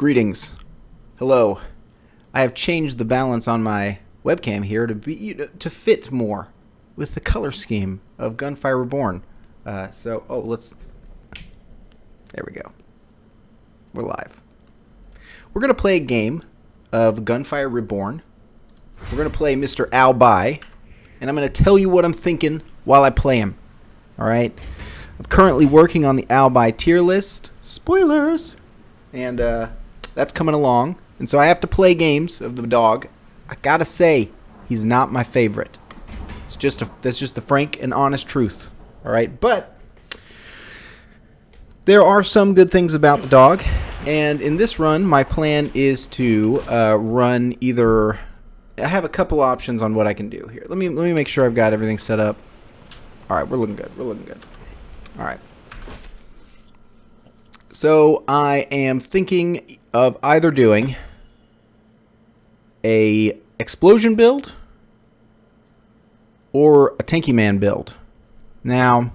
Greetings. Hello. I have changed the balance on my webcam here to fit more with the color scheme of Gunfire Reborn. There we go. We're live. We're going to play a game of Gunfire Reborn. We're going to play Mr. Albi, and I'm going to tell you what I'm thinking while I play him. Alright? I'm currently working on the Albi tier list. Spoilers! And that's coming along. And so I have to play games of the dog. I gotta say, he's not my favorite. That's just the frank and honest truth. Alright? But there are some good things about the dog. And in this run, my plan is to run either... I have a couple options on what I can do here. Let me make sure I've got everything set up. Alright, we're looking good. We're looking good. Alright. So I am thinking of either doing a explosion build or a tanky man build. Now,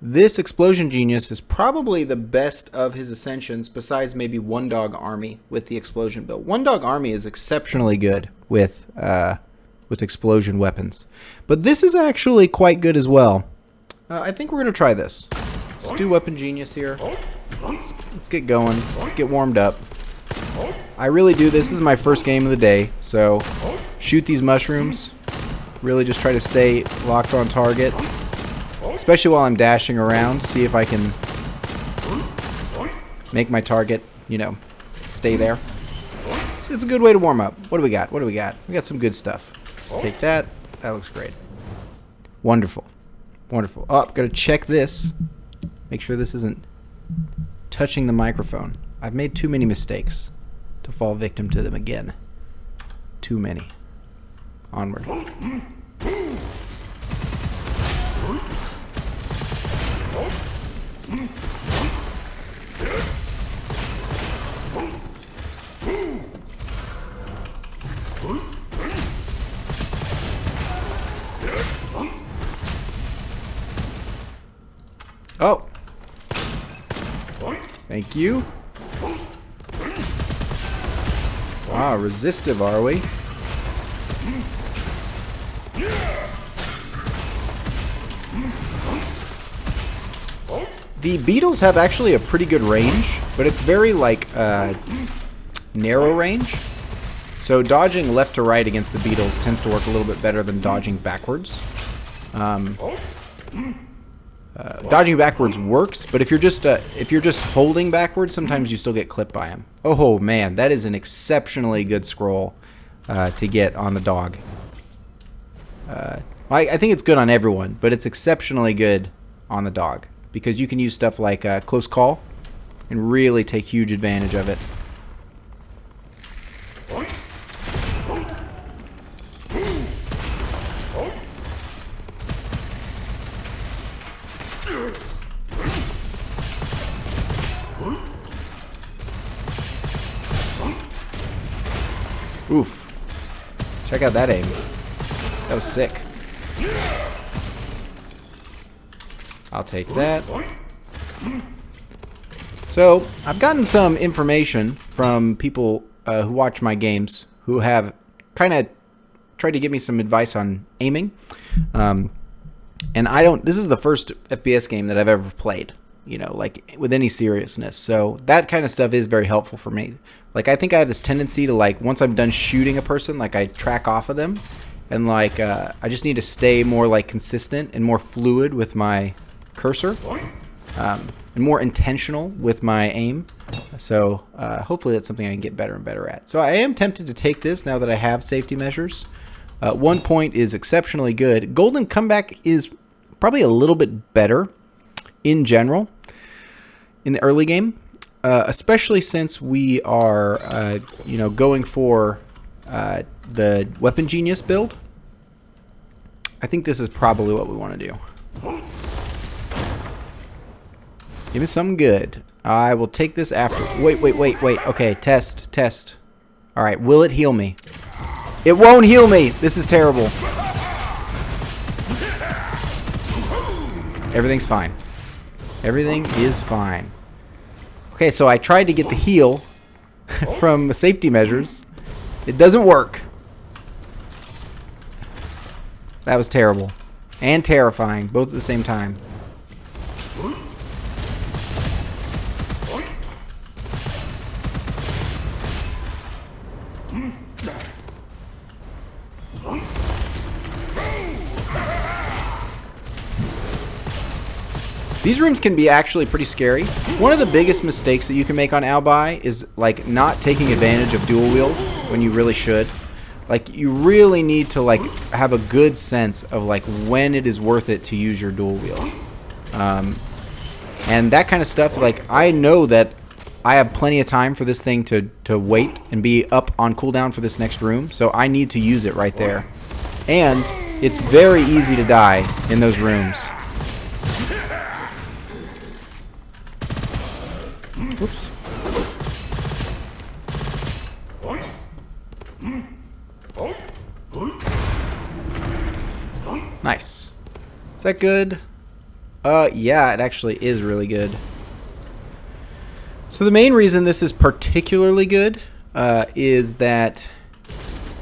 this explosion genius is probably the best of his ascensions besides maybe One Dog Army with the explosion build. One Dog Army is exceptionally good with explosion weapons. But this is actually quite good as well. I think we're going to try this. Let's do Weapon Genius here. Let's get going. Let's get warmed up. I really do. This is my first game of the day. So shoot these mushrooms. Really just try to stay locked on target. Especially while I'm dashing around. See if I can make my target, stay there. It's a good way to warm up. What do we got? We got some good stuff. Take that. That looks great. Wonderful. Wonderful. Oh, gotta check this. Make sure this isn't touching the microphone. I've made too many mistakes to fall victim to them again. Too many. Onward. Oh. Thank you. Ah, resistive, are we? The beetles have actually a pretty good range, but it's very, narrow range. So dodging left to right against the beetles tends to work a little bit better than dodging backwards. Dodging backwards works, but if you're just holding backwards, sometimes you still get clipped by him. Oh man, that is an exceptionally good scroll to get on the dog. I think it's good on everyone, but it's exceptionally good on the dog because you can use stuff like close call and really take huge advantage of it. Oof. Check out that aim. That was sick. I'll take that. So, I've gotten some information from people who watch my games who have kind of tried to give me some advice on aiming. And this is the first FPS game that I've ever played, with any seriousness. So, that kind of stuff is very helpful for me. I think I have this tendency to, once I'm done shooting a person, I track off of them. And, I just need to stay more, consistent and more fluid with my cursor. And more intentional with my aim. So, hopefully that's something I can get better and better at. So, I am tempted to take this now that I have safety measures. 1 point is exceptionally good. Golden Comeback is probably a little bit better in general in the early game. Especially since we are, going for the Weapon Genius build. I think this is probably what we want to do. Give me something good. I will take this after. Wait. Okay, test. Alright, will it heal me? It won't heal me! This is terrible. Everything's fine. Everything is fine. Okay, so I tried to get the heal from safety measures. It doesn't work. That was terrible. And terrifying, both at the same time. These rooms can be actually pretty scary. One of the biggest mistakes that you can make on Albi is like not taking advantage of dual wield when you really should. Like you really need to like have a good sense of like when it is worth it to use your dual wield. And that kind of stuff, like I know that I have plenty of time for this thing to wait and be up on cooldown for this next room, so I need to use it right there. And it's very easy to die in those rooms. Oops. Nice. Is that good? Yeah, it actually is really good. So the main reason this is particularly good is that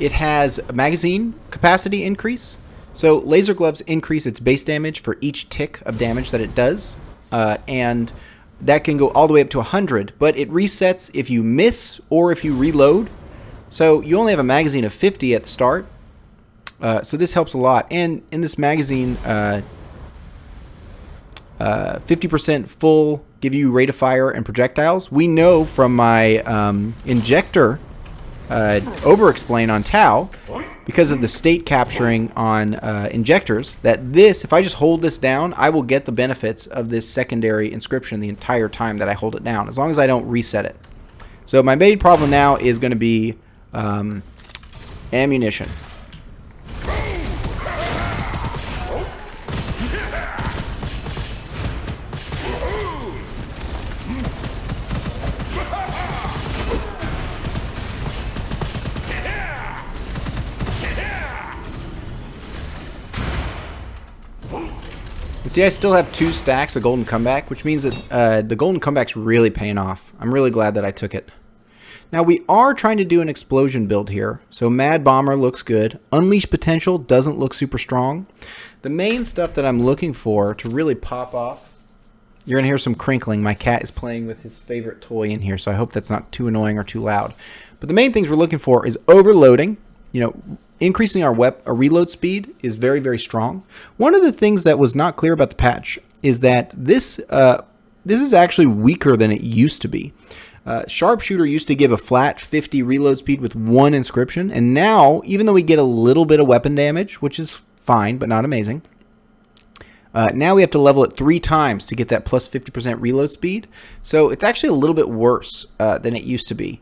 it has a magazine capacity increase. So laser gloves increase its base damage for each tick of damage that it does, and that can go all the way up to 100, but it resets if you miss or if you reload. So you only have a magazine of 50 at the start. So this helps a lot. And in this magazine, 50% full give you rate of fire and projectiles. We know from my injector over-explain on Tau, because of the state capturing on injectors, that this, if I just hold this down, I will get the benefits of this secondary inscription the entire time that I hold it down, as long as I don't reset it. So my main problem now is going to be ammunition. And see, I still have 2 stacks of golden comeback, which means that the golden comeback's really paying off. I'm really glad that I took it. Now, we are trying to do an explosion build here. So Mad Bomber looks good. Unleash Potential doesn't look super strong. The main stuff that I'm looking for to really pop off, you're going to hear some crinkling. My cat is playing with his favorite toy in here, so I hope that's not too annoying or too loud. But the main things we're looking for is overloading. You know, increasing our reload speed is very, very strong. One of the things that was not clear about the patch is that this is actually weaker than it used to be. Sharpshooter used to give a flat 50 reload speed with 1 inscription, and now, even though we get a little bit of weapon damage, which is fine but not amazing, now we have to level it 3 times to get that plus 50% reload speed. So it's actually a little bit worse than it used to be.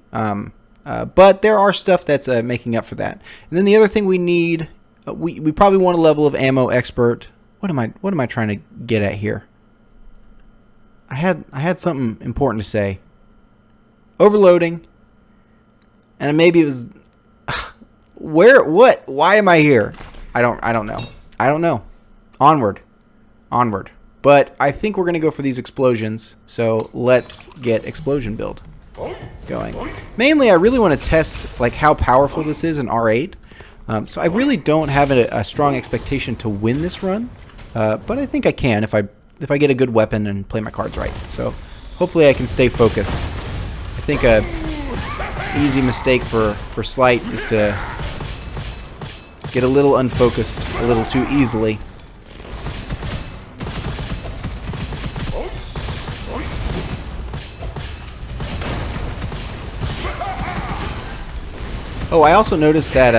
But there are stuff that's making up for that. And then the other thing we need, we probably want a level of ammo expert. What am I trying to get at here? I had something important to say. Overloading. And maybe it was why am I here? I don't know. Onward. But I think we're going to go for these explosions. So let's get explosion build going. Mainly, I really want to test like how powerful this is in R8. So I really don't have a strong expectation to win this run, but I think I can if I get a good weapon and play my cards right. So hopefully I can stay focused. I think a easy mistake for Slight is to get a little unfocused a little too easily. Oh, I also noticed that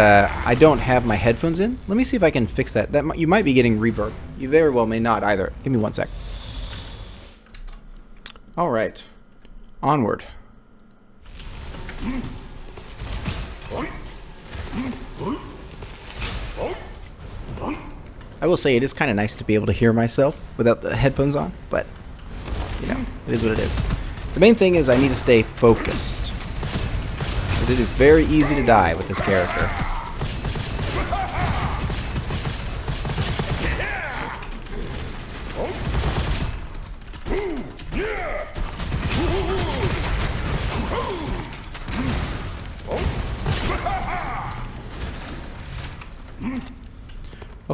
I don't have my headphones in. Let me see if I can fix that. You might be getting reverb. You very well may not either. Give me 1 sec. All right. Onward. I will say it is kind of nice to be able to hear myself without the headphones on, but, you know, it is what it is. The main thing is I need to stay focused, because it is very easy to die with this character.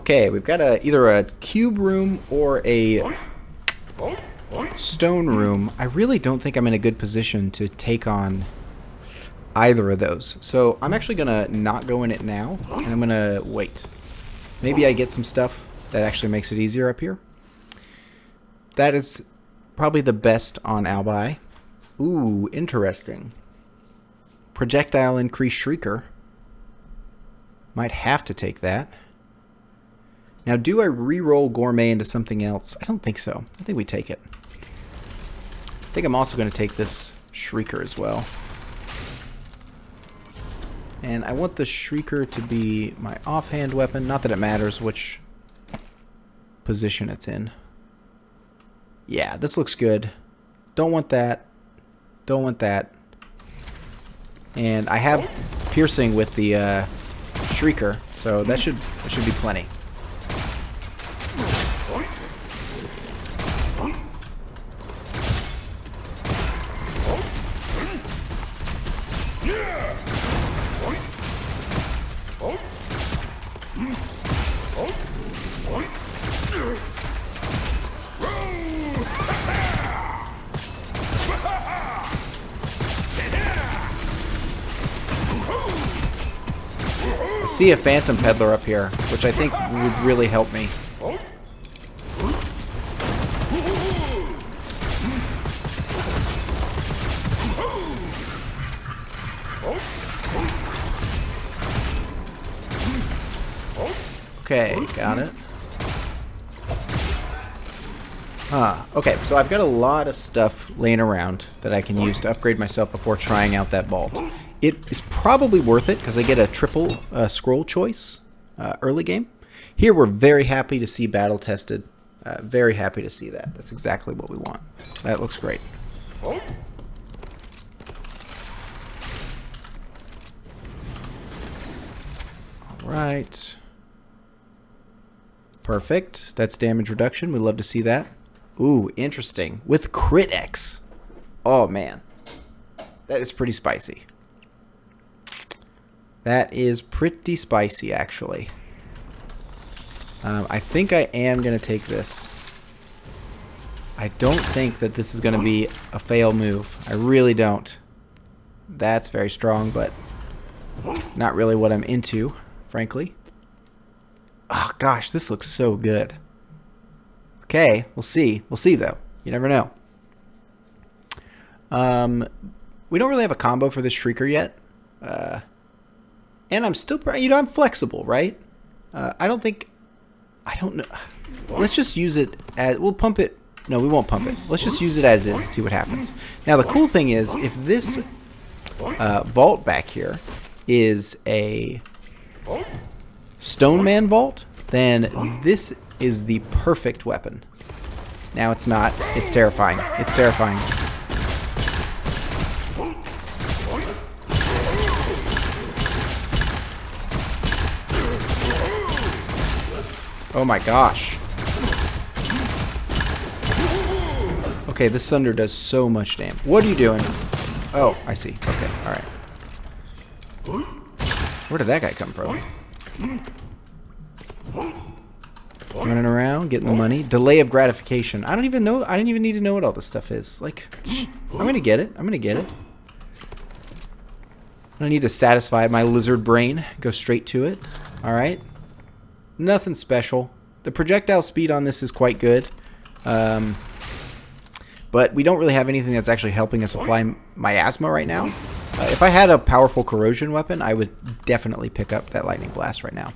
Okay, we've got either a cube room or a stone room. I really don't think I'm in a good position to take on either of those. So I'm actually going to not go in it now, and I'm going to wait. Maybe I get some stuff that actually makes it easier up here. That is probably the best on Albi. Ooh, interesting. Projectile increase Shrieker. Might have to take that. Now, do I re-roll Gourmet into something else? I don't think so. I think we take it. I think I'm also going to take this Shrieker as well. And I want the Shrieker to be my offhand weapon. Not that it matters which position it's in. Yeah, this looks good. Don't want that. Don't want that. And I have piercing with the Shrieker, so that should be plenty. I see a Phantom Peddler up here, which I think would really help me. Okay, got it. Okay, so I've got a lot of stuff laying around that I can use to upgrade myself before trying out that vault. It is probably worth it because I get a triple scroll choice early game. Here we're very happy to see battle tested. Very happy to see that. That's exactly what we want. That looks great. All right. Perfect. That's damage reduction. We love to see that. Ooh, interesting. With crit X. Oh, man. That is pretty spicy. That is pretty spicy, actually. I think I am going to take this. I don't think that this is going to be a fail move. I really don't. That's very strong, but not really what I'm into, frankly. Oh, gosh, this looks so good. Okay, we'll see. We'll see, though. You never know. We don't really have a combo for this Shrieker yet. And I'm still, I'm flexible, right? I don't know. Let's just use it as, we'll pump it. No, we won't pump it. Let's just use it as is and see what happens. Now, the cool thing is, if this vault back here is a Stone Man vault, then this is the perfect weapon. Now it's not. It's terrifying. It's terrifying. Oh my gosh. Okay, this Sunder does so much damage. What are you doing? Oh, I see. Okay, alright. Where did that guy come from? Running around, getting the money. Delay of gratification. I don't even know. I didn't even need to know what all this stuff is. Like, I'm gonna get it. I'm gonna get it. I don't need to satisfy my lizard brain. Go straight to it. Alright. Nothing special. The projectile speed on this is quite good. But we don't really have anything that's actually helping us apply miasma right now. If I had a powerful corrosion weapon, I would definitely pick up that lightning blast right now.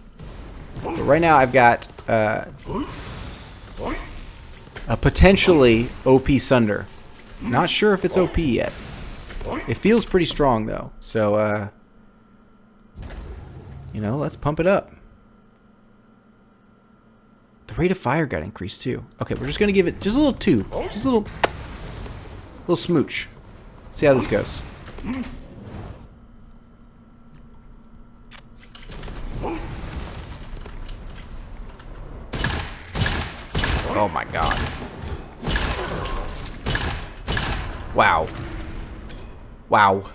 But right now I've got a potentially OP Sunder. Not sure if it's OP yet. It feels pretty strong though. So, let's pump it up. The rate of fire got increased too. Okay, we're just going to give it just a little tube. Just a little smooch. See how this goes. Oh my god. Wow. Wow.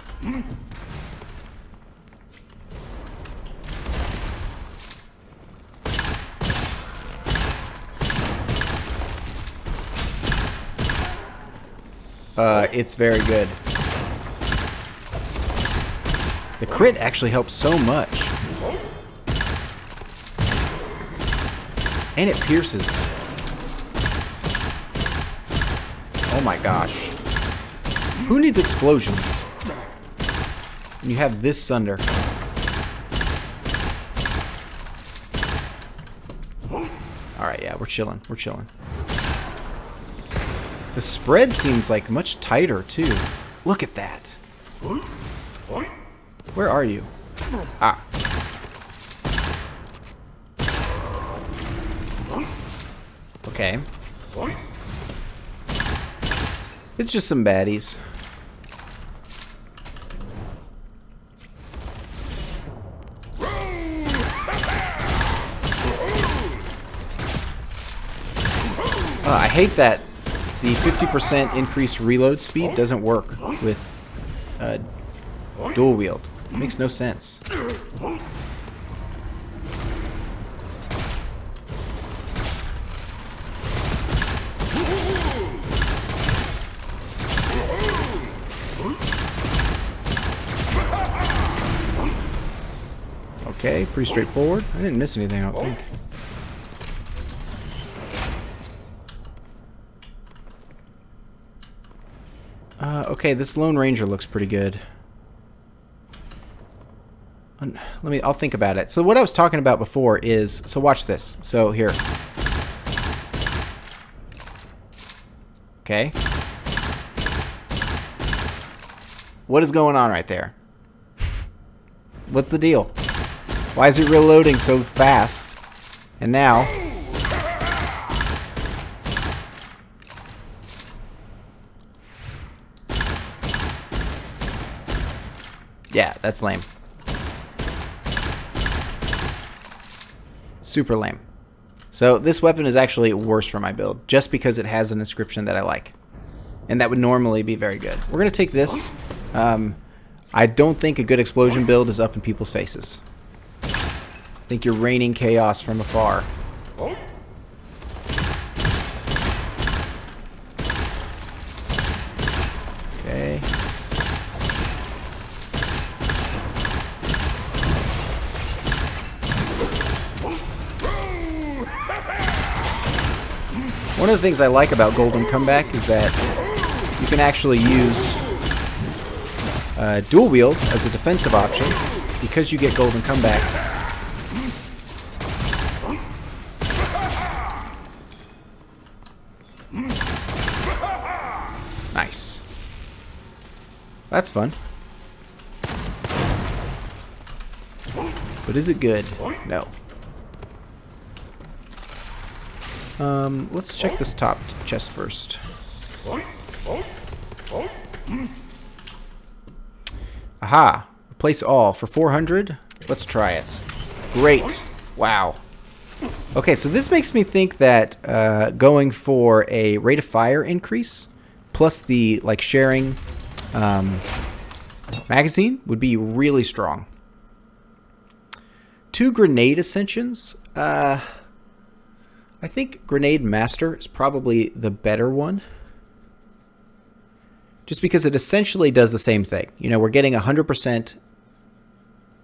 it's very good. The crit actually helps so much. And it pierces. Oh my gosh. Who needs explosions when you have this Sunder? Alright, yeah, we're chilling. We're chilling. The spread seems like much tighter, too. Look at that. Where are you? Ah. Okay. It's just some baddies. I hate that the 50% increased reload speed doesn't work with dual wield. It makes no sense. Okay, pretty straightforward. I didn't miss anything, I don't think. Okay, this Lone Ranger looks pretty good. I'll think about it. So what I was talking about before is, so watch this. So here. Okay. What is going on right there? What's the deal? Why is it reloading so fast? And now... yeah, that's lame. Super lame. So this weapon is actually worse for my build, just because it has an inscription that I like. And that would normally be very good. We're going to take this. I don't think a good explosion build is up in people's faces. I think you're raining chaos from afar. Okay. One of the things I like about Golden Comeback is that you can actually use dual wield as a defensive option because you get Golden Comeback. Nice. That's fun. But is it good? No. Let's check this top chest first. Aha! Replace all for 400. Let's try it. Great. Wow. Okay, so this makes me think that going for a rate of fire increase plus the like sharing magazine would be really strong. 2 grenade ascensions. I think Grenade Master is probably the better one. Just because it essentially does the same thing. You know, we're getting 100%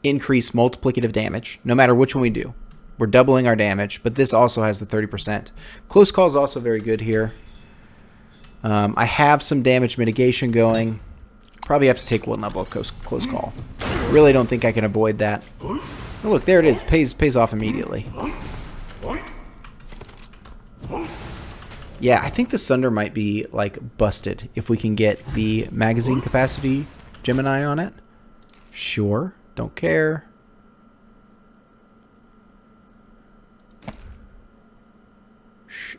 increased multiplicative damage, no matter which one we do. We're doubling our damage, but this also has the 30%. Close call is also very good here. I have some damage mitigation going. Probably have to take 1 level of close call. Really don't think I can avoid that. Oh, look, there it is. Pays off immediately. Yeah, I think the Sunder might be, like, busted if we can get the magazine capacity Gemini on it. Sure. Don't care.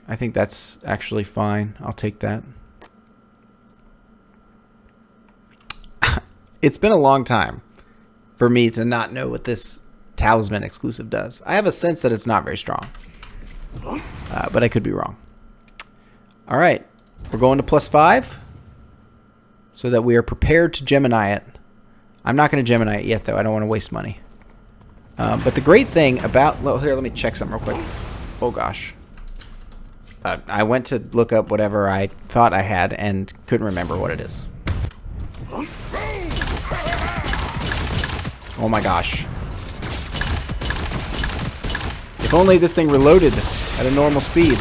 I think that's actually fine. I'll take that. It's been a long time for me to not know what this Talisman exclusive does. I have a sense that it's not very strong. But I could be wrong. All right, we're going to +5 so that we are prepared to Gemini it. I'm not going to Gemini it yet, though. I don't want to waste money. But the great thing about... well, here, let me check something real quick. Oh, gosh. I went to look up whatever I thought I had and couldn't remember what it is. Oh my gosh. If only this thing reloaded at a normal speed.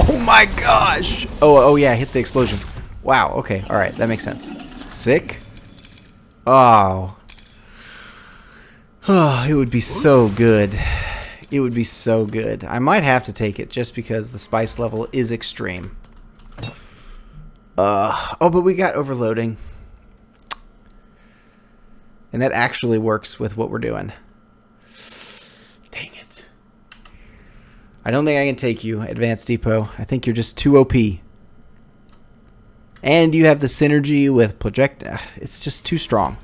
Oh my gosh! Oh yeah, hit the explosion. Wow, okay, alright, that makes sense. Sick. Oh. Oh, it would be so good. It would be so good. I might have to take it just because the spice level is extreme. Oh, but we got overloading. And that actually works with what we're doing. Dang it. I don't think I can take you, Advanced Depot. I think you're just too OP. And you have the synergy with Projecta. It's just too strong.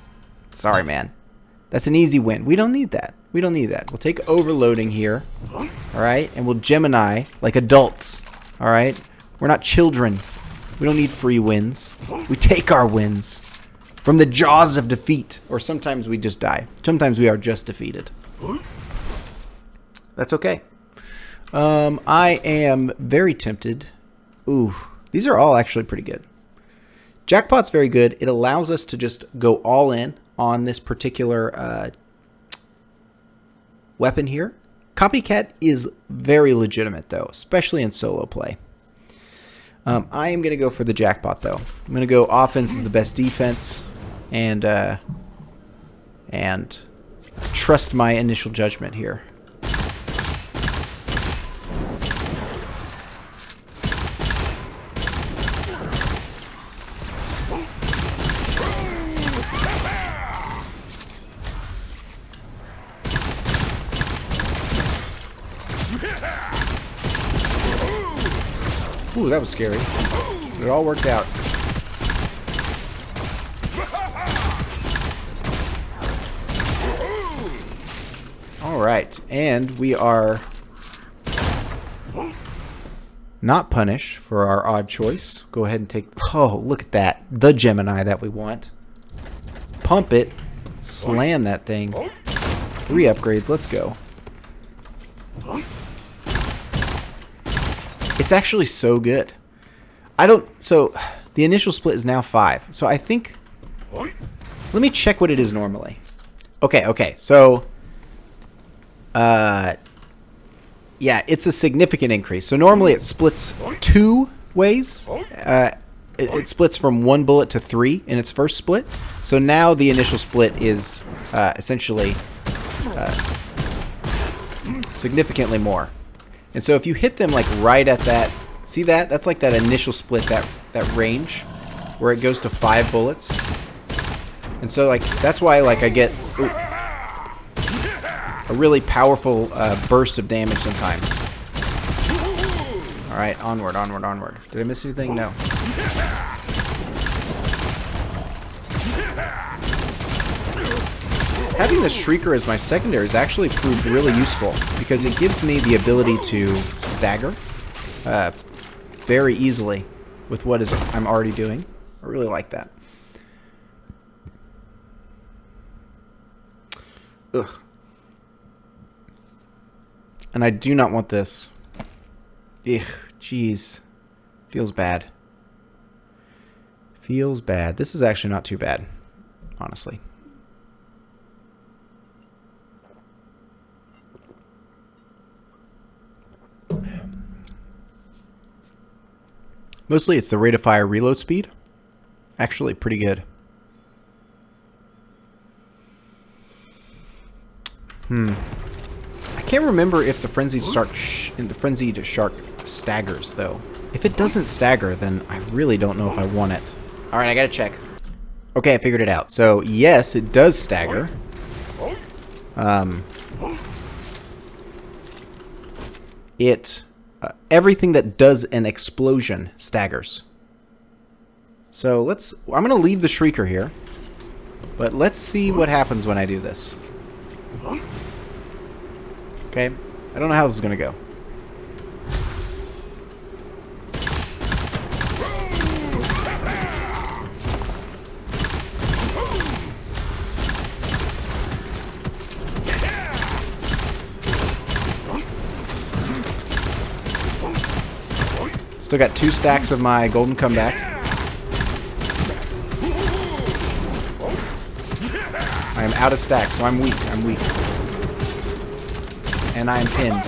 Sorry, man. That's an easy win. We don't need that. We don't need that. We'll take overloading here. Alright? And we'll Gemini like adults. Alright? We're not children. We don't need free wins. We take our wins from the jaws of defeat. Or sometimes we just die. Sometimes we are just defeated. That's okay. I am very tempted. Ooh. These are all actually pretty good. Jackpot's very good. It allows us to just go all in on this particular weapon here. Copycat is very legitimate, though, especially in solo play. I am going to go for the jackpot, though. I'm going to go offense is the best defense, and trust my initial judgment here. Ooh, that was scary. It all worked out. Alright, and we are not punished for our odd choice. Go ahead and take... Oh, look at that. The Gemini that we want. Pump it. Slam that thing. 3 upgrades. Let's go. It's actually so good. So the initial split is now 5. So I think, let me check what it is normally. Okay. So, yeah, it's a significant increase. So normally it splits 2 ways. It splits from 1 bullet to 3 in its first split. So now the initial split is essentially significantly more. And so if you hit them like right at that, see that? That's like that initial split, that range where it goes to 5 bullets. And so like that's why like I get a really powerful burst of damage sometimes. All right, onward. Did I miss anything? No. Having the Shrieker as my secondary has actually proved really useful because it gives me the ability to stagger very easily with what I'm already doing. I really like that. Ugh. And I do not want this. Ugh, jeez. Feels bad. Feels bad. This is actually not too bad, honestly. Mostly it's the rate of fire reload speed. Actually pretty good. I can't remember if the Frenzied Shark staggers, though. If it doesn't stagger, then I really don't know if I want it. Alright, I gotta check. Okay, I figured it out. So, yes, it does stagger. Everything that does an explosion staggers. So I'm gonna leave the Shrieker here, but let's see what happens when I do this. Okay, I don't know how this is gonna go. Still got 2 stacks of my golden comeback. I am out of stacks, so I'm weak. I'm weak. And I am pinned.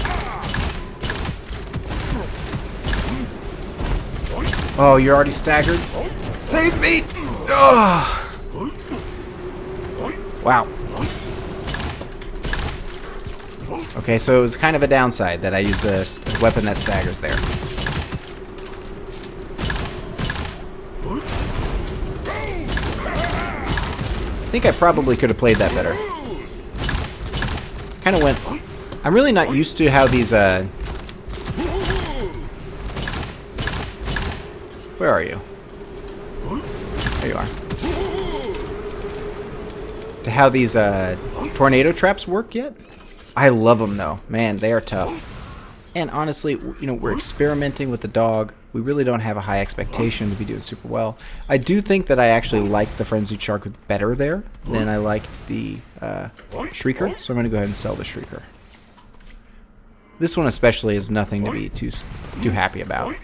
Oh, you're already staggered? Save me! Oh. Wow. Okay, so it was kind of a downside that I used a weapon that staggers there. I think I probably could have played that better. Kind of went... I'm really not used to how these... Where are you? There you are. To how these tornado traps work yet? I love them though. Man, they are tough. And honestly, you know, we're experimenting with the dog. We really don't have a high expectation to be doing super well. I do think that I actually like the Frenzied Shark better there than I liked the Shrieker. So I'm going to go ahead and sell the Shrieker. This one especially is nothing to be too happy about.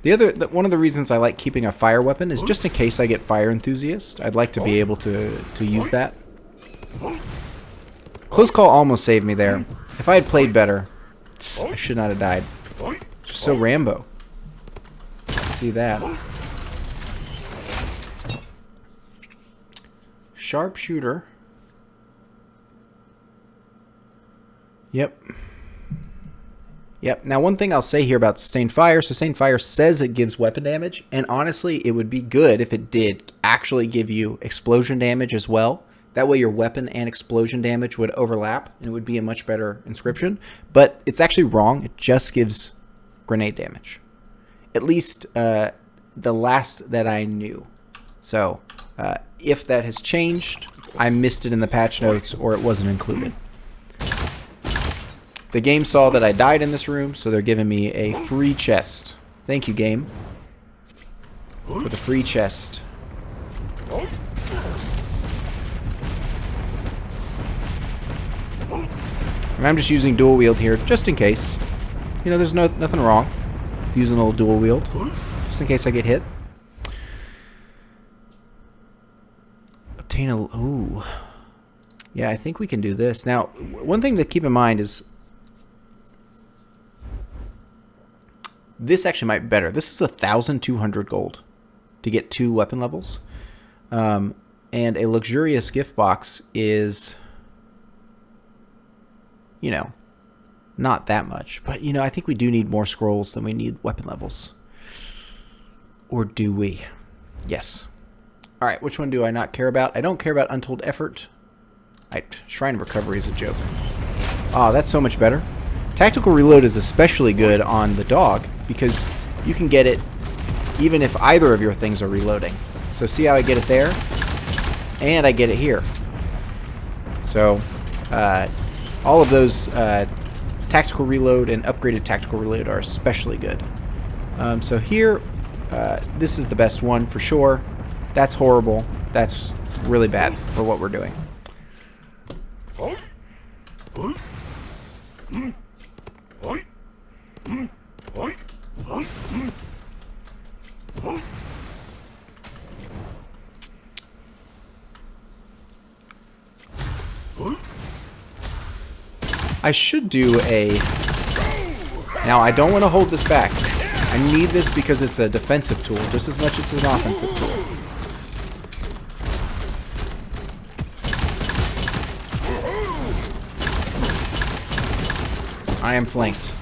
One of the reasons I like keeping a fire weapon is just in case I get fire enthusiast. I'd like to be able to use that. Close call almost saved me there. If I had played better, I should not have died. Just so Rambo. See that. Sharpshooter. Yep. Yep. Now, one thing I'll say here about Sustained Fire. Sustained Fire says it gives weapon damage. And honestly, it would be good if it did actually give you explosion damage as well. That way your weapon and explosion damage would overlap. And it would be a much better inscription. But it's actually wrong. It just gives grenade damage. At least the last that I knew. So if that has changed, I missed it in the patch notes or it wasn't included. The game saw that I died in this room, so they're giving me a free chest. Thank you, game, for the free chest. And I'm just using dual wield here, just in case. You know, there's nothing wrong with using a little dual wield, just in case I get hit. Obtain a... Ooh. Yeah, I think we can do this. Now, one thing to keep in mind is... This actually might be better. This is 1,200 gold to get 2 weapon levels. And a luxurious gift box is, you know, not that much. But, you know, I think we do need more scrolls than we need weapon levels. Or do we? Yes. All right, which one do I not care about? I don't care about Untold Effort. Shrine of Recovery is a joke. Oh, that's so much better. Tactical Reload is especially good on the dog because you can get it even if either of your things are reloading. So see how I get it there? And I get it here. So all of those Tactical Reload and upgraded Tactical Reload are especially good. So here, this is the best one for sure. That's horrible. That's really bad for what we're doing. I should do a... Now, I don't want to hold this back. I need this because it's a defensive tool, just as much as it's an offensive tool. I am flanked.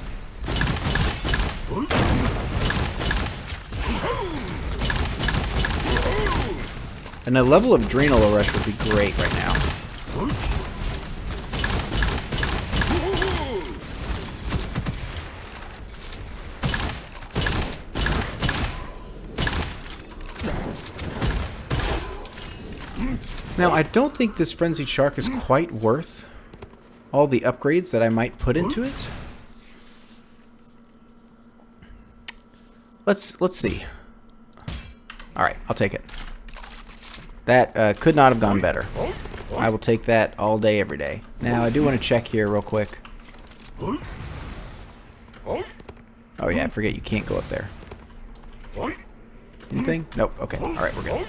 And a level of Adrenal Rush would be great right now. Now, I don't think this Frenzied Shark is quite worth all the upgrades that I might put into it. Let's see. Alright, I'll take it. That could not have gone better. I will take that all day, every day. Now, I do want to check here real quick. Oh yeah, I forget you can't go up there. Anything? Nope. Okay. All right, we're good.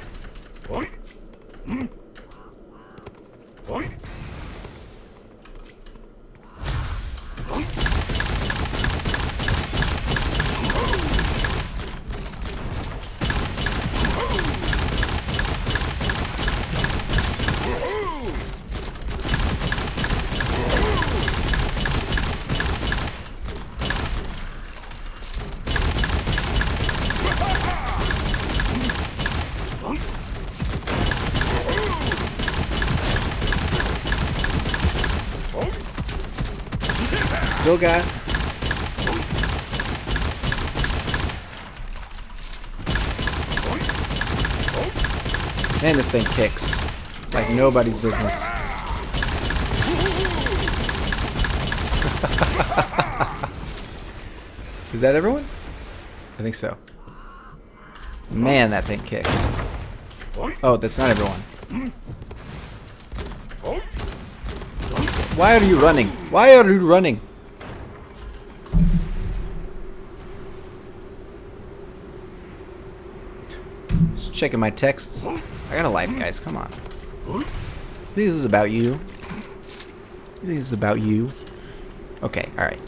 Still got. Man, this thing kicks like nobody's business. Is that everyone? I think so. Man, that thing kicks. Oh, that's not everyone. Why are you running? Why are you running? Just checking my texts. I got a life, guys. Come on. This is about you. This is about you. Okay, alright.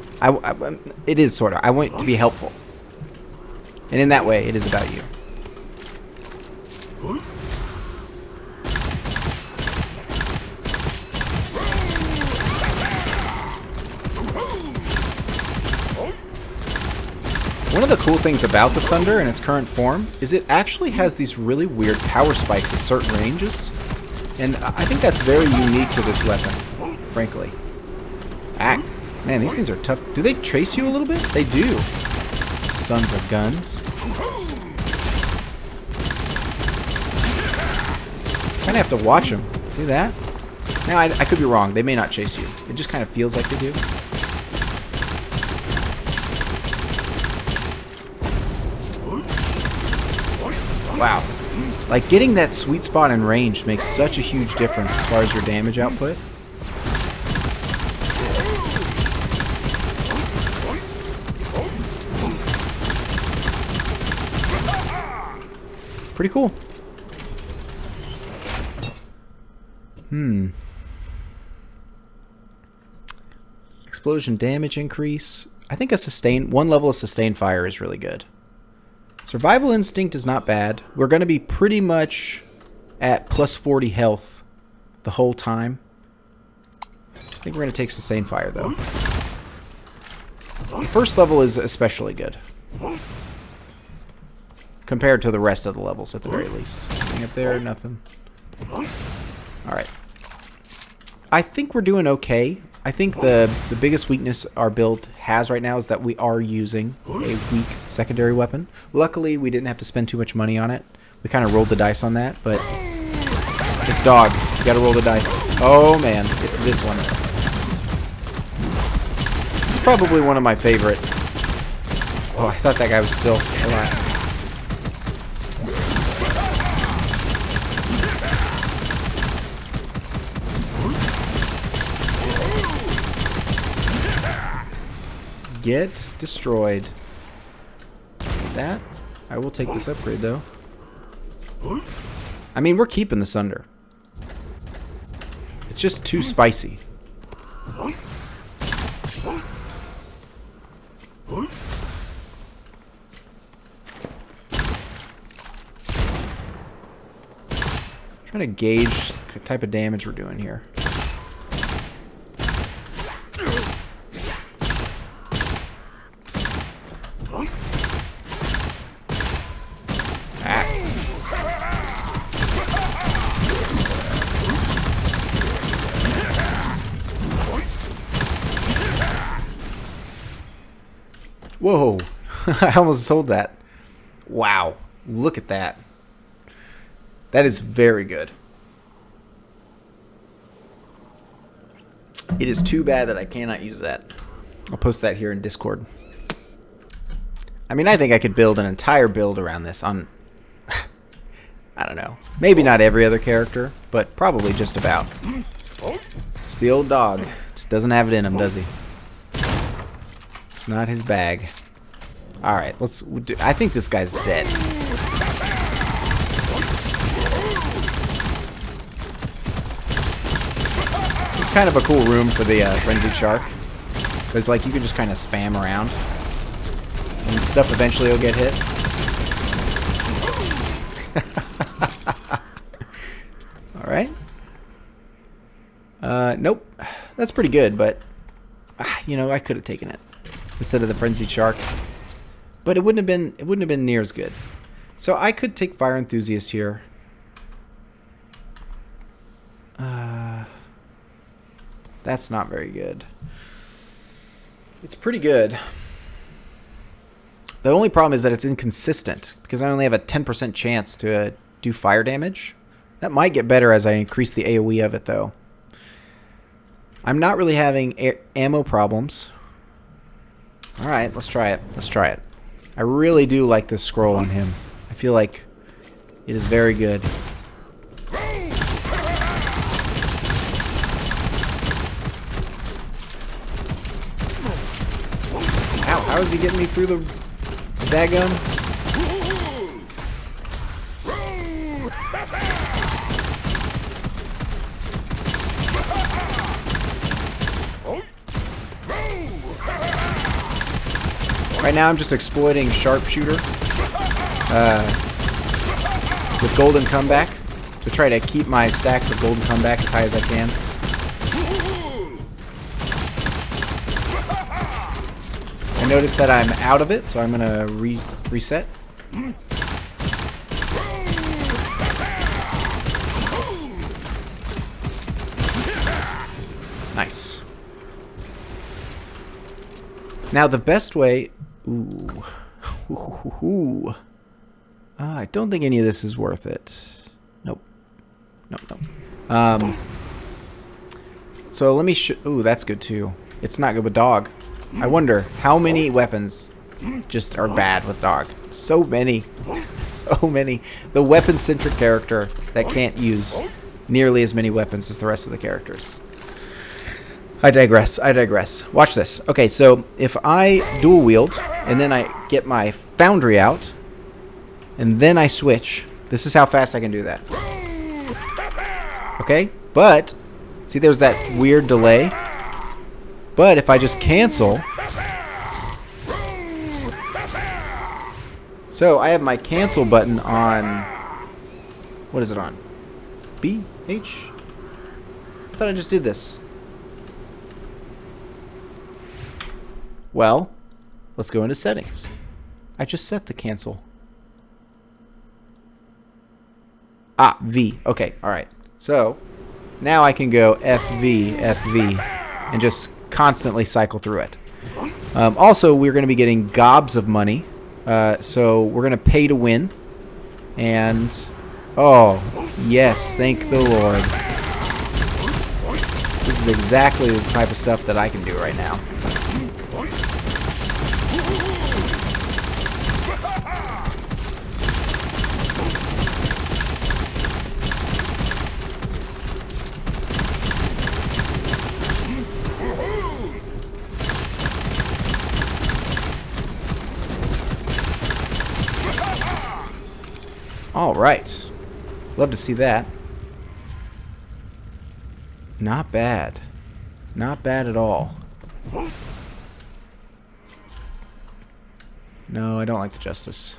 It is sort of. I want it to be helpful. And in that way, it is about you. One of the cool things about the Sunder in its current form is it actually has these really weird power spikes at certain ranges. And I think that's very unique to this weapon, frankly. Ah, man, these things are tough. Do they chase you a little bit? They do. Sons of guns. Kind of have to watch them. See that? Now, I could be wrong. They may not chase you. It just kind of feels like they do. Wow. Like, getting that sweet spot in range makes such a huge difference as far as your damage output. Pretty cool. Explosion damage increase. I think one level of sustained fire is really good. Survival instinct is not bad. We're going to be pretty much at plus 40 health the whole time. I think we're going to take sustained fire though. The first level is especially good. Compared to the rest of the levels at the very least. Anything up there? Nothing. Alright. I think we're doing okay. I think the biggest weakness our build has right now is that we are using a weak secondary weapon. Luckily, we didn't have to spend too much money on it. We kind of rolled the dice on that, but it's dog. You gotta roll the dice. Oh man, it's this one. It's probably one of my favorite. Oh, I thought that guy was still alive. Get destroyed. Like that. I will take this upgrade though. I mean, we're keeping the Sunder. It's just too spicy. Trying to gauge the type of damage we're doing here. Whoa, I almost sold that. Wow, look at that. That is very good. It is too bad that I cannot use that. I'll post that here in Discord. I mean, I think I could build an entire build around this on, I don't know, maybe not every other character, but probably just about. It's the old dog. Just doesn't have it in him, does he? It's not his bag. Alright, I think this guy's dead. This is kind of a cool room for the Frenzied Shark. Because, like, you can just kind of spam around. And stuff eventually will get hit. Alright. Nope. That's pretty good, but... you know, I could have taken it. Instead of the Frenzied Shark. But it wouldn't have been near as good. So I could take Fire Enthusiast here. That's not very good. It's pretty good. The only problem is that it's inconsistent, because I only have a 10% chance to do fire damage. That might get better as I increase the AoE of it, though. I'm not really having ammo problems. Alright, let's try it. Let's try it. I really do like this scroll on him. I feel like it is very good. Ow, how is he getting me through the daggum? Right now I'm just exploiting Sharpshooter with Golden Comeback to try to keep my stacks of Golden Comeback as high as I can. I noticed that I'm out of it, so I'm going to reset. Nice. Now the best way... Ooh. I don't think any of this is worth it. Nope. Nope. So let me ooh, that's good too. It's not good with dog. I wonder how many weapons just are bad with dog. So many. So many. The weapon-centric character that can't use nearly as many weapons as the rest of the characters. I digress. Watch this. Okay, so if I dual wield, and then I get my foundry out, and then I switch, this is how fast I can do that. Okay? But, see there's that weird delay? But if I just cancel... So, I have my cancel button on... What is it on? B? H? I thought I just did this. Well, let's go into settings. I just set the cancel. Ah, V. Okay, alright. So, now I can go FV, FV, and just constantly cycle through it. Also, we're going to be getting gobs of money. So, we're going to pay to win. And, oh, yes, thank the Lord. This is exactly the type of stuff that I can do right now. All right. Love to see that. Not bad. Not bad at all. No, I don't like the justice.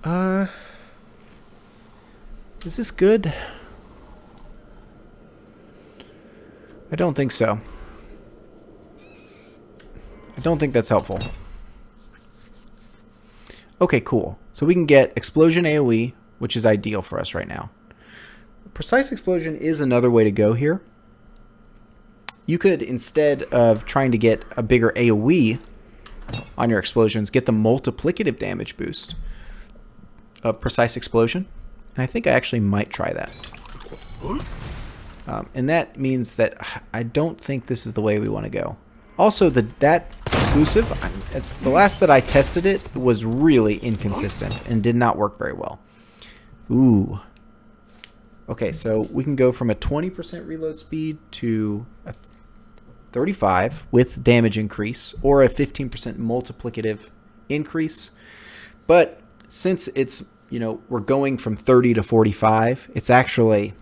Is this good? I don't think so. I don't think that's helpful. Okay, cool. So we can get Explosion AoE, which is ideal for us right now. Precise Explosion is another way to go here. You could, instead of trying to get a bigger AoE on your explosions, get the multiplicative damage boost of Precise Explosion. And I think I actually might try that. And that means that I don't think this is the way we want to go. Also, that exclusive, the last that I tested it was really inconsistent and did not work very well. Ooh. Okay, so we can go from a 20% reload speed to a 35 with damage increase or a 15% multiplicative increase. But since it's, we're going from 30 to 45, it's actually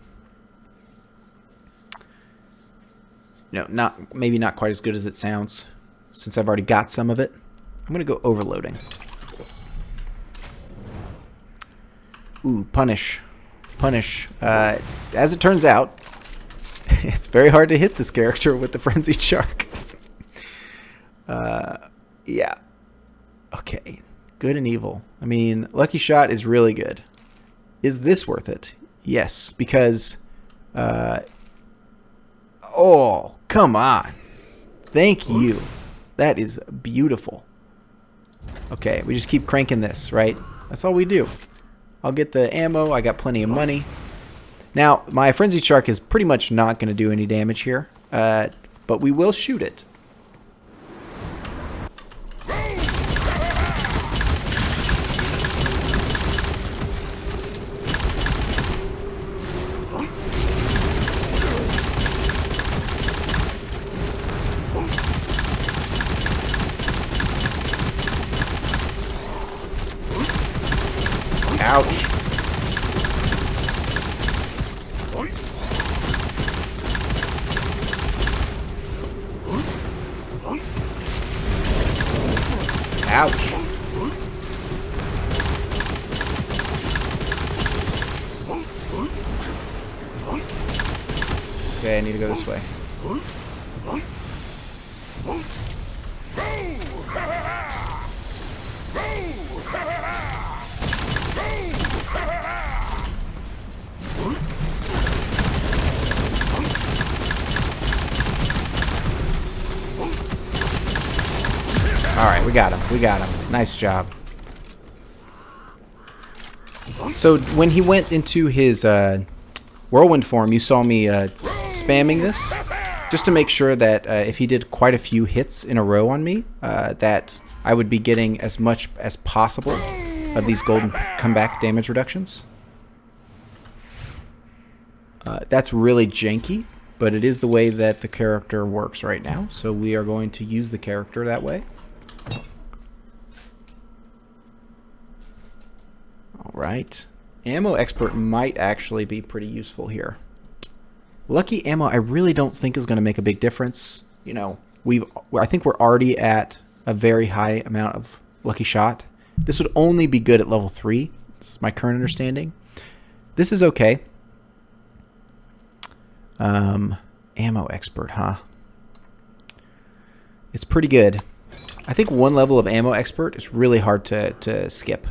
maybe not quite as good as it sounds since I've already got some of it. I'm going to go overloading. Ooh, punish. As it turns out, it's very hard to hit this character with the Frenzied Shark. Yeah. Okay. Good and evil. I mean, Lucky Shot is really good. Is this worth it? Yes, because... oh, come on. Thank you. That is beautiful. Okay, we just keep cranking this, right? That's all we do. I'll get the ammo. I got plenty of money. Now, my Frenzied Shark is pretty much not going to do any damage here, but we will shoot it. Ouch. Ouch. Okay, I need to go this way. Alright, we got him. We got him. Nice job. So, when he went into his whirlwind form, you saw me spamming this just to make sure that if he did quite a few hits in a row on me, that I would be getting as much as possible of these golden comeback damage reductions. That's really janky, but it is the way that the character works right now, so we are going to use the character that way. Alright. Ammo Expert might actually be pretty useful here. Lucky Ammo I really don't think is going to make a big difference. I think we're already at a very high amount of Lucky Shot. This would only be good at level 3. That's my current understanding. This is okay. Ammo Expert, huh? It's pretty good. I think one level of Ammo Expert is really hard to skip.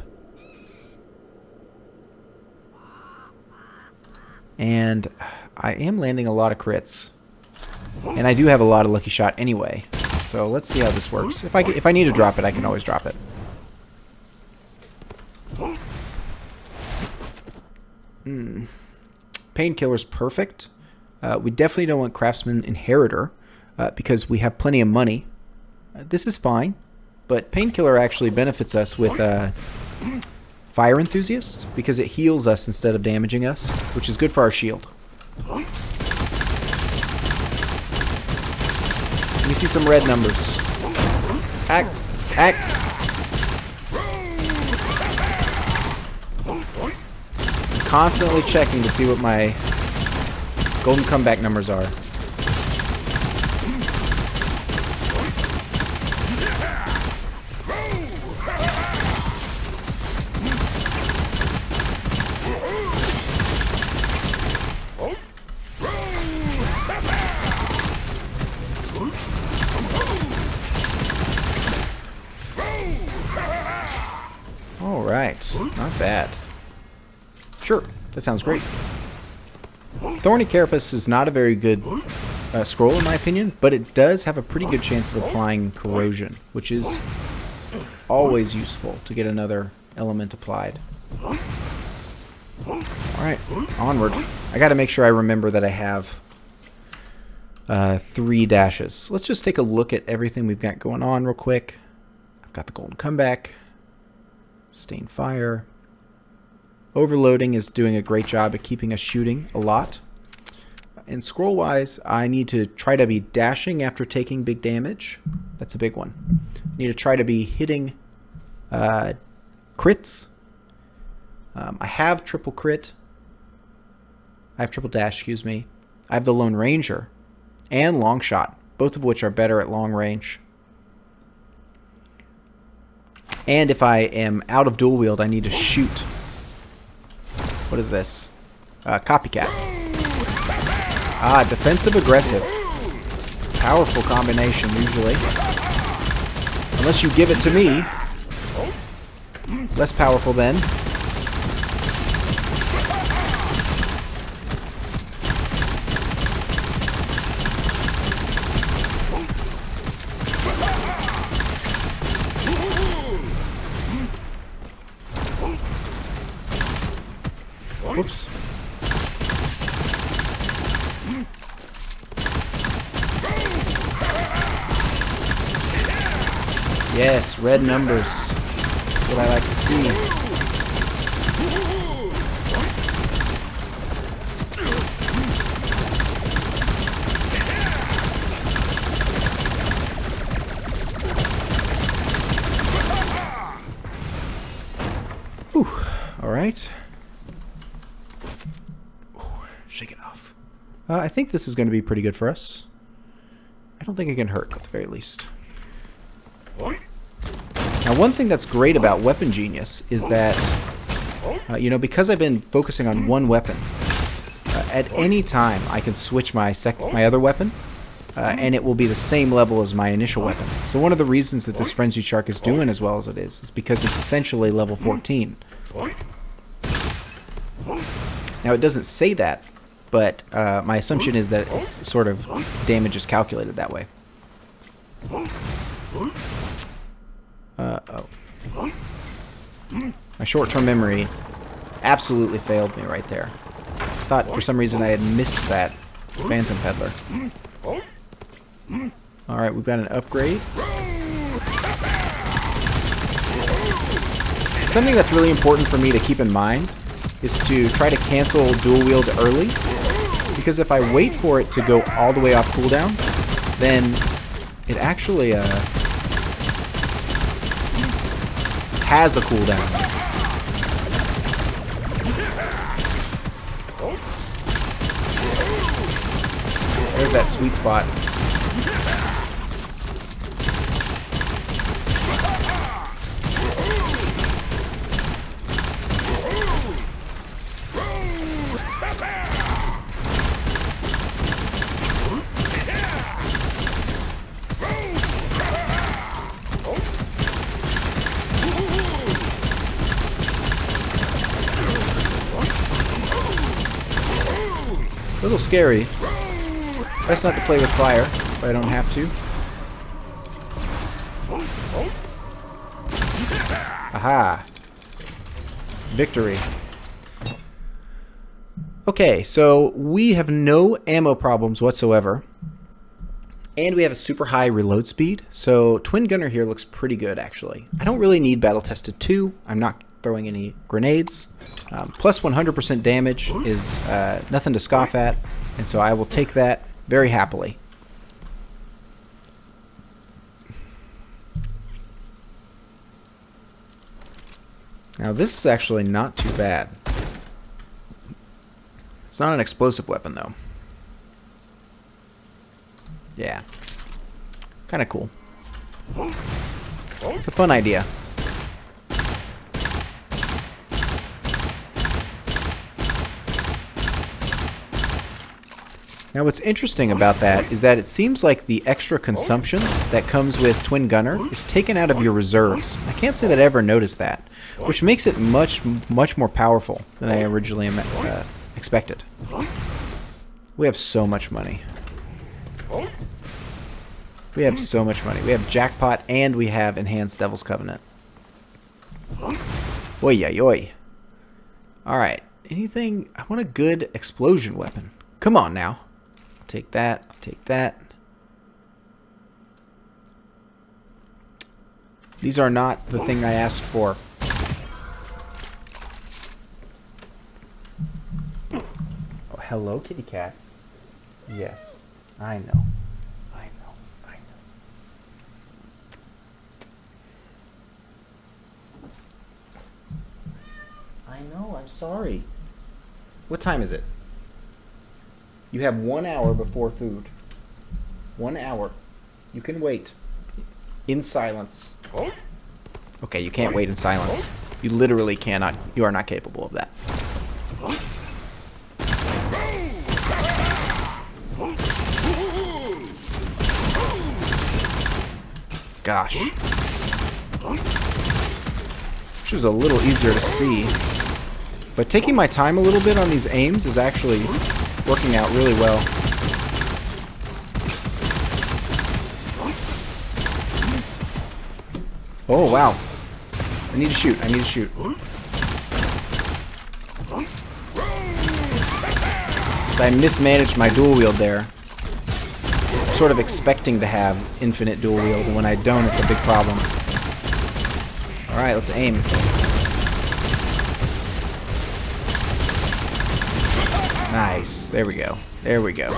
And I am landing a lot of crits. And I do have a lot of Lucky Shot anyway. So let's see how this works. If I need to drop it, I can always drop it. Painkiller's perfect. We definitely don't want Craftsman Inheritor because we have plenty of money. This is fine, but Painkiller actually benefits us with Fire Enthusiast because it heals us instead of damaging us, which is good for our shield. Let me see some red numbers. Act. I'm constantly checking to see what my golden comeback numbers are. Alright, not bad. Sure, that sounds great. Thorny Carapace is not a very good scroll in my opinion, but it does have a pretty good chance of applying corrosion, which is always useful to get another element applied. Alright, onward. I gotta make sure I remember that I have 3 dashes. Let's just take a look at everything we've got going on real quick. I've got the golden comeback. Sustain fire. Overloading is doing a great job at keeping us shooting a lot. And scroll-wise, I need to try to be dashing after taking big damage. That's a big one. I need to try to be hitting crits. I have triple crit. I have triple dash, excuse me. I have the Lone Ranger and long shot, both of which are better at long range. And if I am out of dual wield, I need to shoot. What is this? Copycat. Defensive aggressive. Powerful combination usually. Unless you give it to me. Less powerful then. Whoops. Yes, red numbers. That's what I like to see. Whew. All right. Shake it off. I think this is going to be pretty good for us. I don't think it can hurt, at the very least. Now, one thing that's great about Weapon Genius is that, you know, because I've been focusing on one weapon, at any time I can switch my other weapon, and it will be the same level as my initial weapon. So one of the reasons that this Frenzied Shark is doing as well as it is because it's essentially level 14. Now, it doesn't say that, but my assumption is that it's sort of damage is calculated that way. Oh. My short-term memory absolutely failed me right there. I thought for some reason I had missed that Phantom Peddler. Alright, we've got an upgrade. Something that's really important for me to keep in mind is to try to cancel dual wield early, because if I wait for it to go all the way off cooldown, then it actually has a cooldown. There's that sweet spot. A little scary. Best not to play with fire, if I don't have to. Aha! Victory. Okay, so we have no ammo problems whatsoever. And we have a super high reload speed. So Twin Gunner here looks pretty good, actually. I don't really need Battle Tested 2. I'm not throwing any grenades. Plus 100% damage is nothing to scoff at, and so I will take that very happily. Now this is actually not too bad. It's not an explosive weapon though. Yeah. Kind of cool. It's a fun idea. Now what's interesting about that is that it seems like the extra consumption that comes with Twin Gunner is taken out of your reserves. I can't say that I ever noticed that, which makes it much more powerful than I originally expected. We have so much money. We have so much money. We have Jackpot and we have Enhanced Devil's Covenant. Oy oy oy. Alright. Anything? I want a good explosion weapon. Come on now. Take that. Take that. These are not the thing I asked for. Oh, hello, kitty cat. Yes. I know. I know. I know. I know. I'm sorry. What time is it? You have 1 hour before food. 1 hour. You can wait. In silence. Okay, you can't wait in silence. You literally cannot. You are not capable of that. Gosh. Which is a little easier to see. But taking my time a little bit on these aims is actually working out really well. Oh, wow. I need to shoot. I need to shoot. So I mismanaged my dual wield there. I'm sort of expecting to have infinite dual wield, and when I don't, it's a big problem. Alright, let's aim. Nice. There we go. There we go.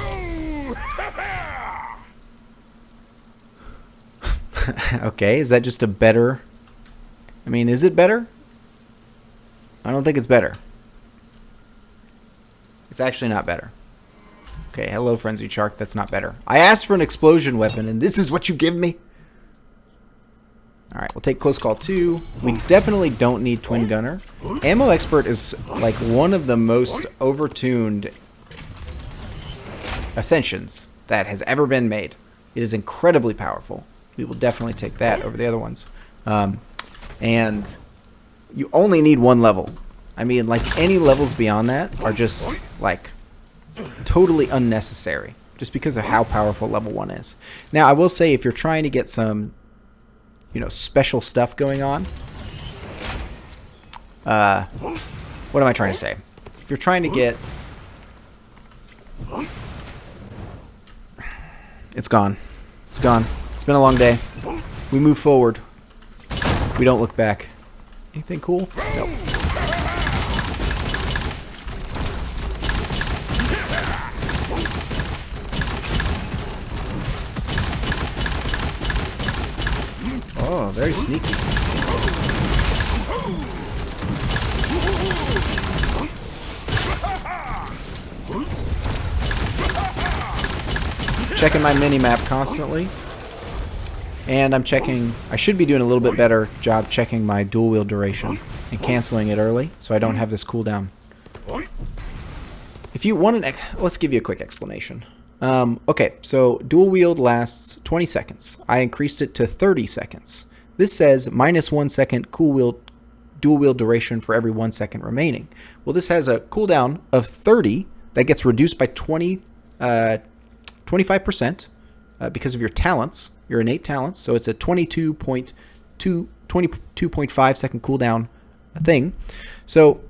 Okay, is that just a better... I mean, is it better? I don't think it's better. It's actually not better. Okay, hello, Frenzied Shark. That's not better. I asked for an explosion weapon, and this is what you give me? Alright, we'll take Close Call 2. We definitely don't need Twin Gunner. Ammo Expert is like one of the most overtuned Ascensions that has ever been made. It is incredibly powerful. We will definitely take that over the other ones. And you only need one level. I mean, like, any levels beyond that are just, like, totally unnecessary. Just because of how powerful level 1 is. Now, I will say, if you're trying to get some, you know, special stuff going on. What am I trying to say? If you're trying to get... It's gone. It's gone. It's been a long day. We move forward. We don't look back. Anything cool? Nope. Oh, very sneaky. Checking my mini-map constantly. And I'm checking... I should be doing a little bit better job checking my dual wield duration and canceling it early so I don't have this cooldown. If you want an... Let's give you a quick explanation. Okay, so dual wield lasts 20 seconds. I increased it to 30 seconds. This says -1 second dual wield duration for every 1 second remaining. Well, this has a cooldown of 30 that gets reduced by 25% because of your talents, your innate talents. So it's a 22.5 second cooldown thing. So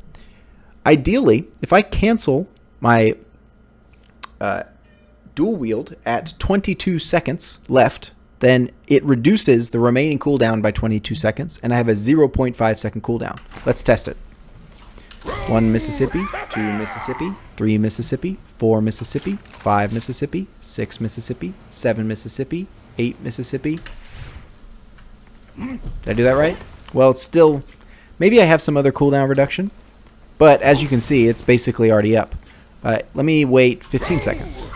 ideally, if I cancel my dual wield at 22 seconds left, then it reduces the remaining cooldown by 22 seconds, and I have a 0.5 second cooldown. Let's test it. 1 Mississippi, 2 Mississippi, 3 Mississippi, 4 Mississippi, 5 Mississippi, 6 Mississippi, 7 Mississippi, 8 Mississippi. Did I do that right? Well, it's still... Maybe I have some other cooldown reduction, but as you can see, it's basically already up. Let me wait 15 seconds.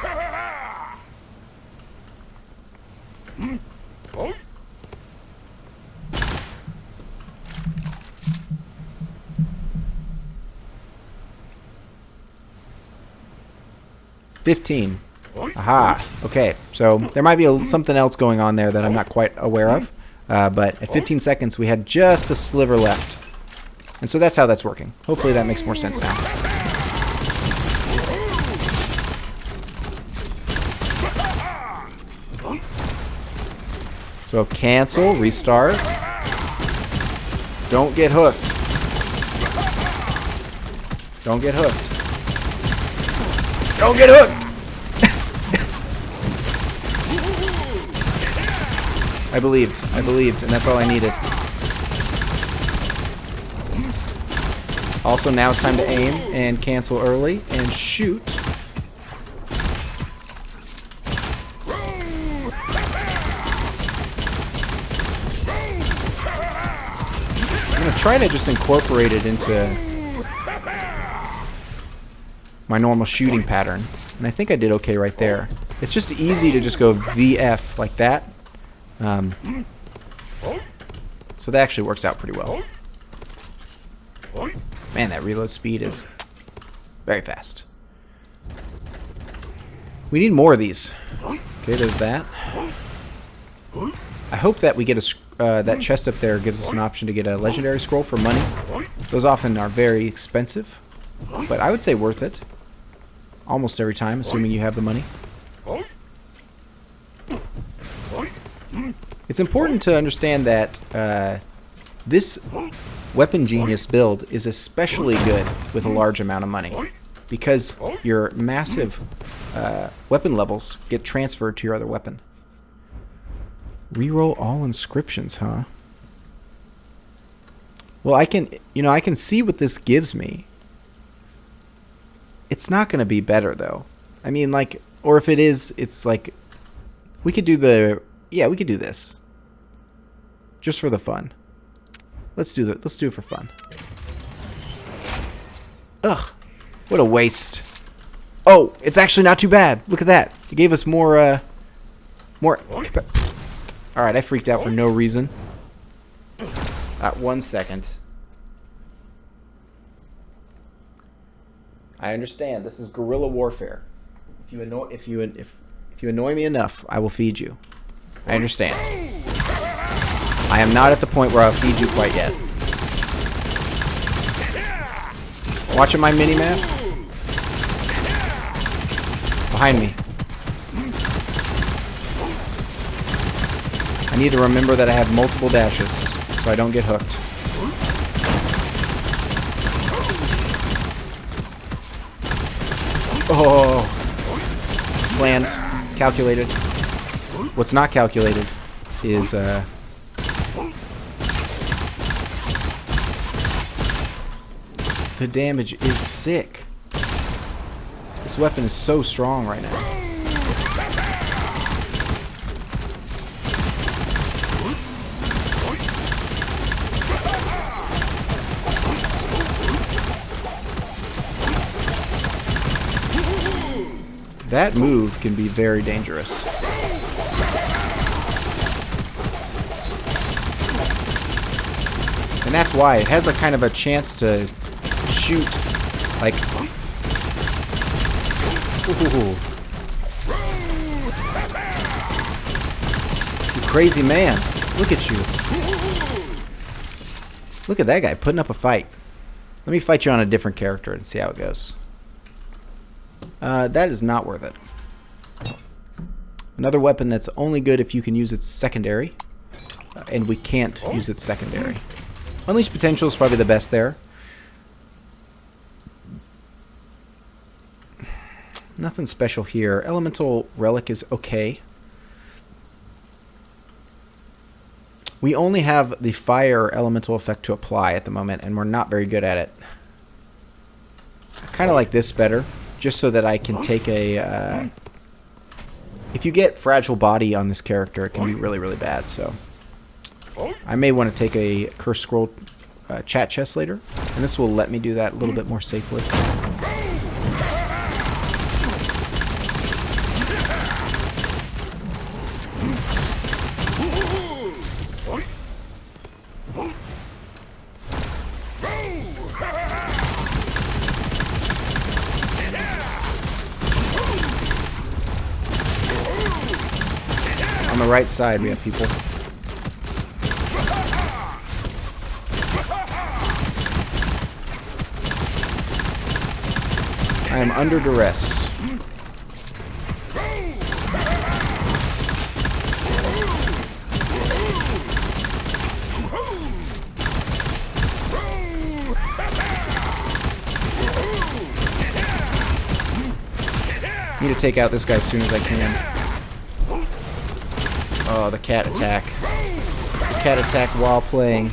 Aha. Okay, so there might be something else going on there that I'm not quite aware of. But at 15 seconds, we had just a sliver left. And so that's how that's working. Hopefully that makes more sense now. So cancel, restart. Don't get hooked. Don't get hooked. Don't get hooked! I believed, and that's all I needed. Also, now it's time to aim and cancel early and shoot. I'm going to try to just incorporate it into my normal shooting pattern. And I think I did okay right there. It's just easy to just go VF like that. So that actually works out pretty well. Man, that reload speed is very fast. We need more of these. Okay, there's that. I hope that we get that chest up there gives us an option to get a legendary scroll for money. Those often are very expensive, but I would say worth it. Almost every time, assuming you have the money. It's important to understand that this Weapon Genius build is especially good with a large amount of money, because your massive weapon levels get transferred to your other weapon. Reroll all inscriptions, huh? Well, I can see what this gives me. It's not going to be better though. I mean, like, or if it is, it's like we could do we could do this. Just for the fun. Let's do that. Let's do it for fun. Ugh. What a waste. Oh, it's actually not too bad. Look at that. It gave us more Alright, I freaked out for no reason. 1 second. I understand. This is guerrilla warfare. If you annoy me enough, I will feed you. I understand. I am not at the point where I'll feed you quite yet. Watching my mini-map? Behind me. I need to remember that I have multiple dashes, so I don't get hooked. Oh. Planned. Calculated. What's not calculated is, the damage is sick. This weapon is so strong right now. That move can be very dangerous. And that's why it has a kind of a chance to shoot like ooh. You crazy man. Look at you. Look at that guy putting up a fight. Let me fight you on a different character and see how it goes. That is not worth it. Another weapon that's only good if you can use its secondary. And we can't use its secondary. Unleash Potential is probably the best there. Nothing special here. Elemental Relic is okay. We only have the fire elemental effect to apply at the moment, and we're not very good at it. I kind of like this better. Just so that I can take a... if you get Fragile Body on this character, it can be really, really bad. So I may want to take a Cursed Scroll chat chest later. And this will let me do that a little bit more safely. On the right side, we have people. I am under duress. Need to take out this guy as soon as I can. Oh, the cat attack. The cat attack while playing.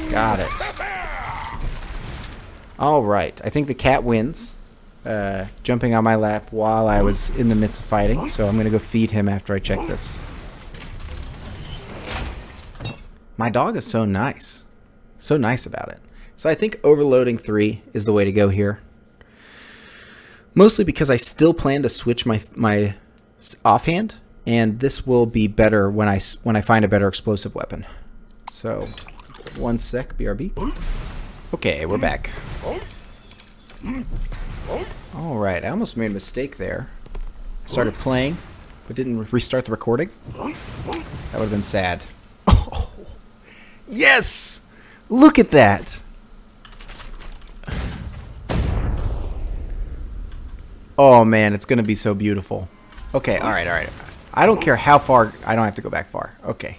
Got it. Alright, I think the cat wins. Jumping on my lap while I was in the midst of fighting. So I'm going to go feed him after I check this. My dog is so nice. So nice about it. So I think overloading 3 is the way to go here. Mostly because I still plan to switch my offhand, and this will be better when I find a better explosive weapon. So, 1 sec, BRB. Okay, we're back. Alright, I almost made a mistake there. I started playing, but didn't restart the recording. That would have been sad. Oh, yes! Look at that! Oh man, it's gonna be so beautiful. Okay, alright. I don't care how far, I don't have to go back far. Okay.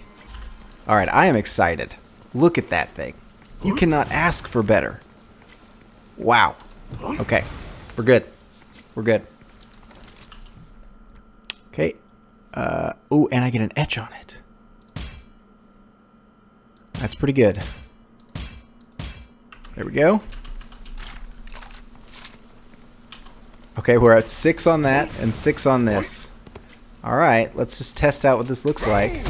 Alright, I am excited. Look at that thing. You cannot ask for better. Wow. Okay, we're good. We're good. Okay. Oh, and I get an etch on it. That's pretty good. There we go. Okay, we're at 6 on that and 6 on this. Alright, let's just test out what this looks like.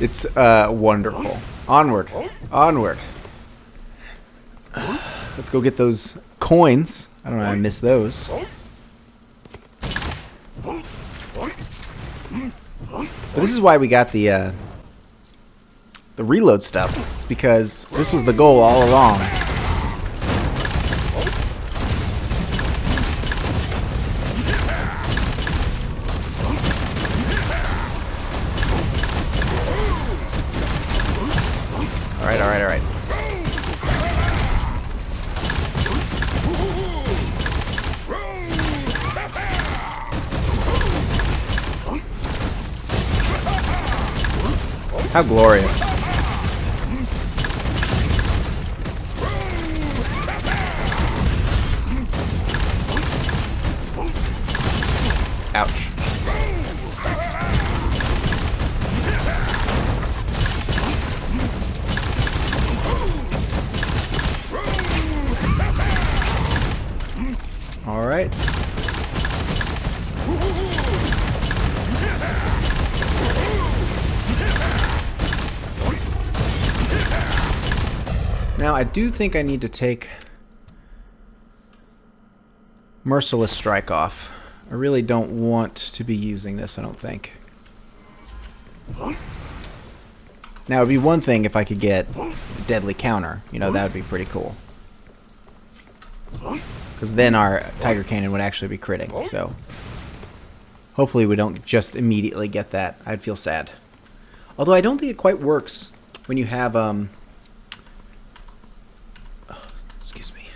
It's wonderful. Onward. Onward. Let's go get those coins. I don't know how I missed those. But this is why we got the reload stuff. It's because this was the goal all along. Alright. How glorious. Ouch. All right. Now, I do think I need to take Merciless Strike off. I really don't want to be using this, I don't think. Now, it would be one thing if I could get Deadly Counter. You know, that would be pretty cool. Because then our Tiger Cannon would actually be critting, so... Hopefully we don't just immediately get that. I'd feel sad. Although I don't think it quite works when you have, excuse me.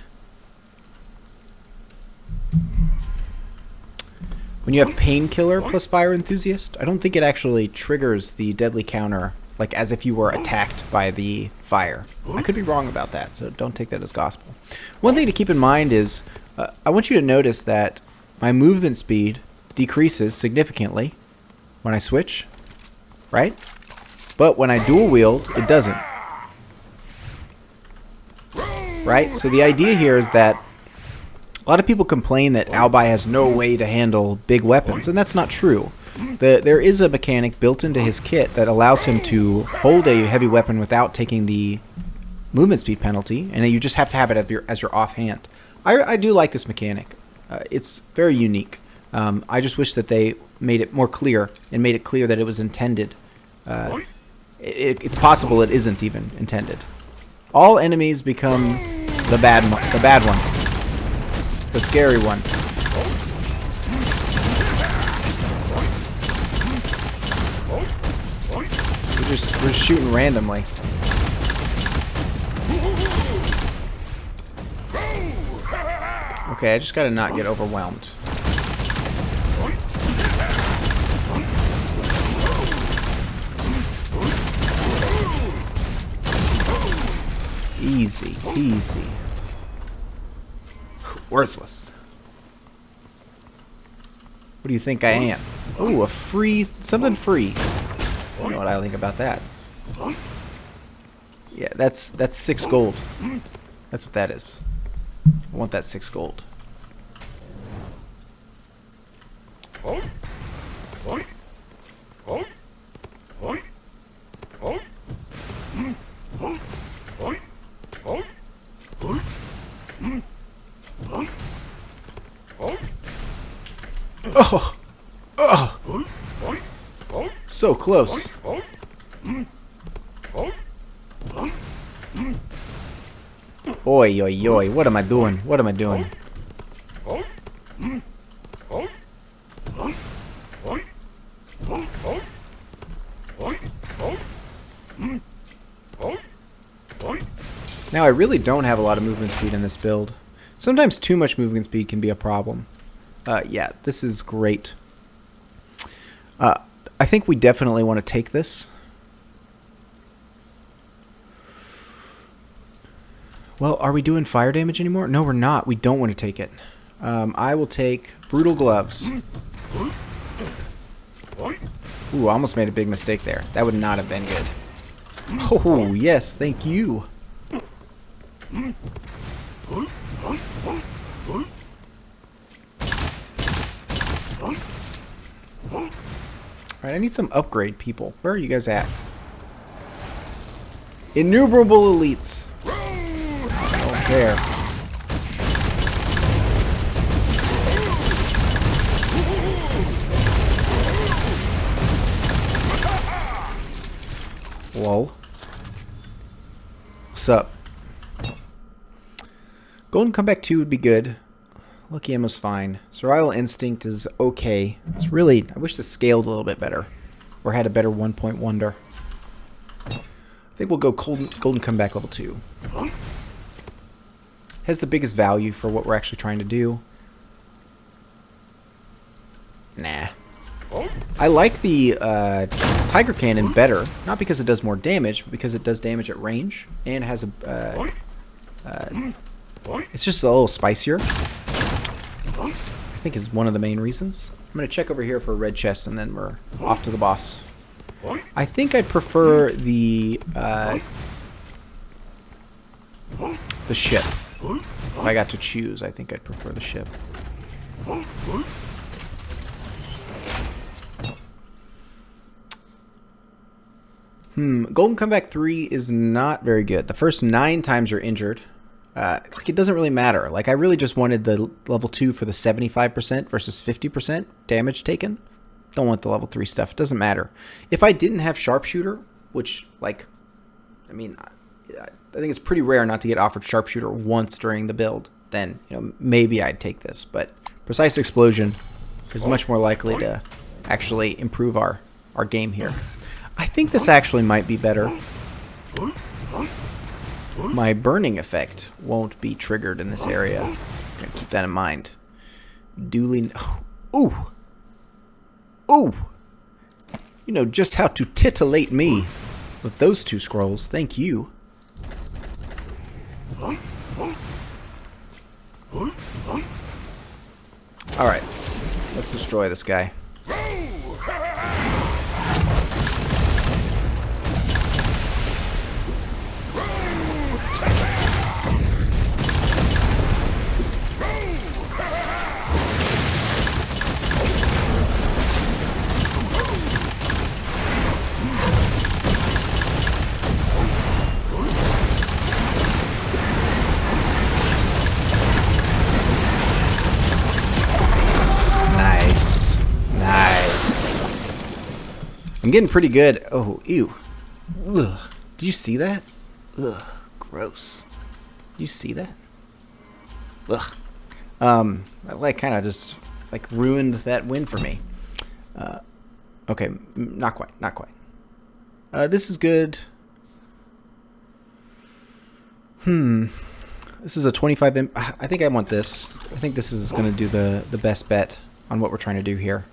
When you have Painkiller plus Fire Enthusiast, I don't think it actually triggers the Deadly Counter, like as if you were attacked by the fire. I could be wrong about that, so don't take that as gospel. One thing to keep in mind is, I want you to notice that my movement speed decreases significantly when I switch, right? But when I dual wield, it doesn't. Right? So the idea here is that a lot of people complain that Albi has no way to handle big weapons, and that's not true. There is a mechanic built into his kit that allows him to hold a heavy weapon without taking the movement speed penalty, and you just have to have it as your offhand. I do like this mechanic. It's very unique. I just wish that they made it more clear and made it clear that it was intended. It's possible it isn't even intended. All enemies become the bad one, the scary one. We're just shooting randomly. Okay, I just gotta not get overwhelmed. Easy, easy. Worthless. What do you think I am? Ooh, something free. I don't know what I think about that. Yeah, that's 6 gold. That's what that is. I want that 6 gold. Oh! Oh! So close. Oi, oi, oi. What am I doing? What am I doing? Now, I really don't have a lot of movement speed in this build. Sometimes too much movement speed can be a problem. Yeah, this is great. I think we definitely want to take this. Well, are we doing fire damage anymore? No, we're not. We don't want to take it. I will take Brutal Gloves. Ooh, I almost made a big mistake there. That would not have been good. Oh, yes, thank you. Alright, I need some upgrade people. Where are you guys at? Innumerable elites. I don't care. Whoa. What's up? Golden Comeback 2 would be good. Lucky Ammo's fine. Survival Instinct is okay. It's really... I wish this scaled a little bit better. Or had a better 1-point wonder. I think we'll go Golden Comeback level 2. Has the biggest value for what we're actually trying to do. Nah. I like the Tiger Cannon better. Not because it does more damage, but because it does damage at range. And has a... it's just a little spicier. I think is one of the main reasons. I'm going to check over here for a red chest and then we're off to the boss. I think I'd prefer the ship. If I got to choose, I think I'd prefer the ship. Golden Comeback 3 is not very good. The first 9 times you're injured. Like, it doesn't really matter. Like, I really just wanted the level 2 for the 75% versus 50% damage taken. Don't want the level 3 stuff. It doesn't matter. If I didn't have Sharpshooter, which, like, I mean, I think it's pretty rare not to get offered Sharpshooter once during the build, then, you know, maybe I'd take this. But Precise Explosion is much more likely to actually improve our game here. I think this actually might be better. My burning effect won't be triggered in this area. I'm gonna keep that in mind. Duly... Ooh! Ooh! You know just how to titillate me with those 2 scrolls. Thank you. Alright. Let's destroy this guy. I'm getting pretty good. Oh, ew. Ugh. Did you see that? Ugh, gross. Did you see that? Ugh. That like kind of just like ruined that win for me. Okay, not quite, not quite. This is good. This is a 25. I think I want this. I think this is going to do the best bet on what we're trying to do here.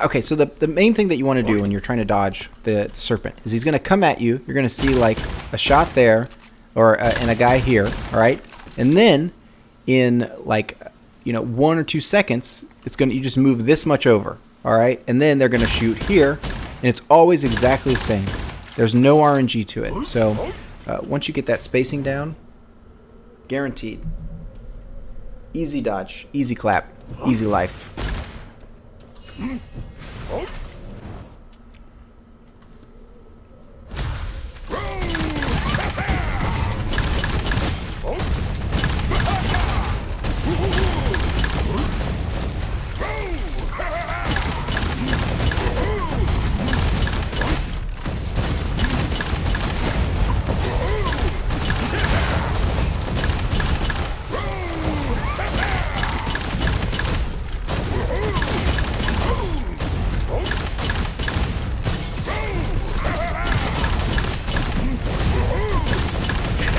Okay, so the main thing that you want to do when you're trying to dodge the serpent is he's going to come at you. You're going to see like a shot there, or and a guy here. All right, and then in like 1 or 2 seconds, you just move this much over. All right, and then they're going to shoot here, and it's always exactly the same. There's no RNG to it. So once you get that spacing down, guaranteed. Easy dodge, easy clap, easy life.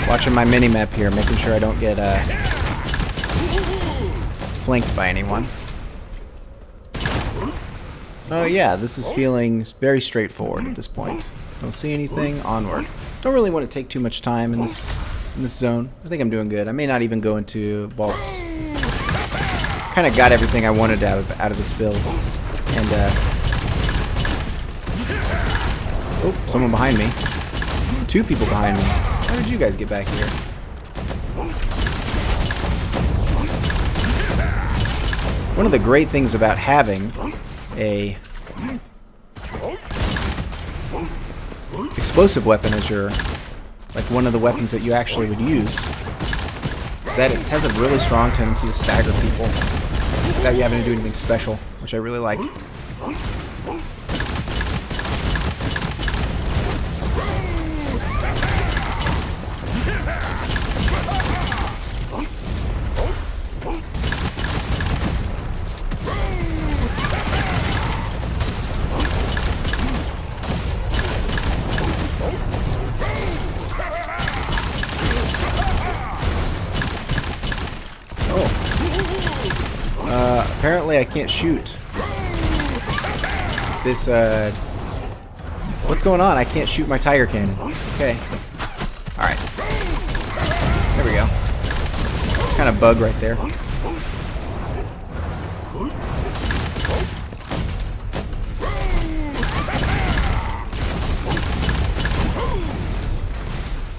Watching my mini-map here, making sure I don't get flanked by anyone. Oh yeah, this is feeling very straightforward at this point. Don't see anything, onward. Don't really want to take too much time in this zone. I think I'm doing good. I may not even go into vaults. Kind of got everything I wanted out of this build. And oh, someone behind me. 2 people behind me. How did you guys get back here? One of the great things about having a explosive weapon as your, like one of the weapons that you actually would use, is that it has a really strong tendency to stagger people without you having to do anything special, which I really like. Apparently I can't shoot this, what's going on? I can't shoot my tiger cannon. Okay. Alright. There we go. It's kind of bug right there.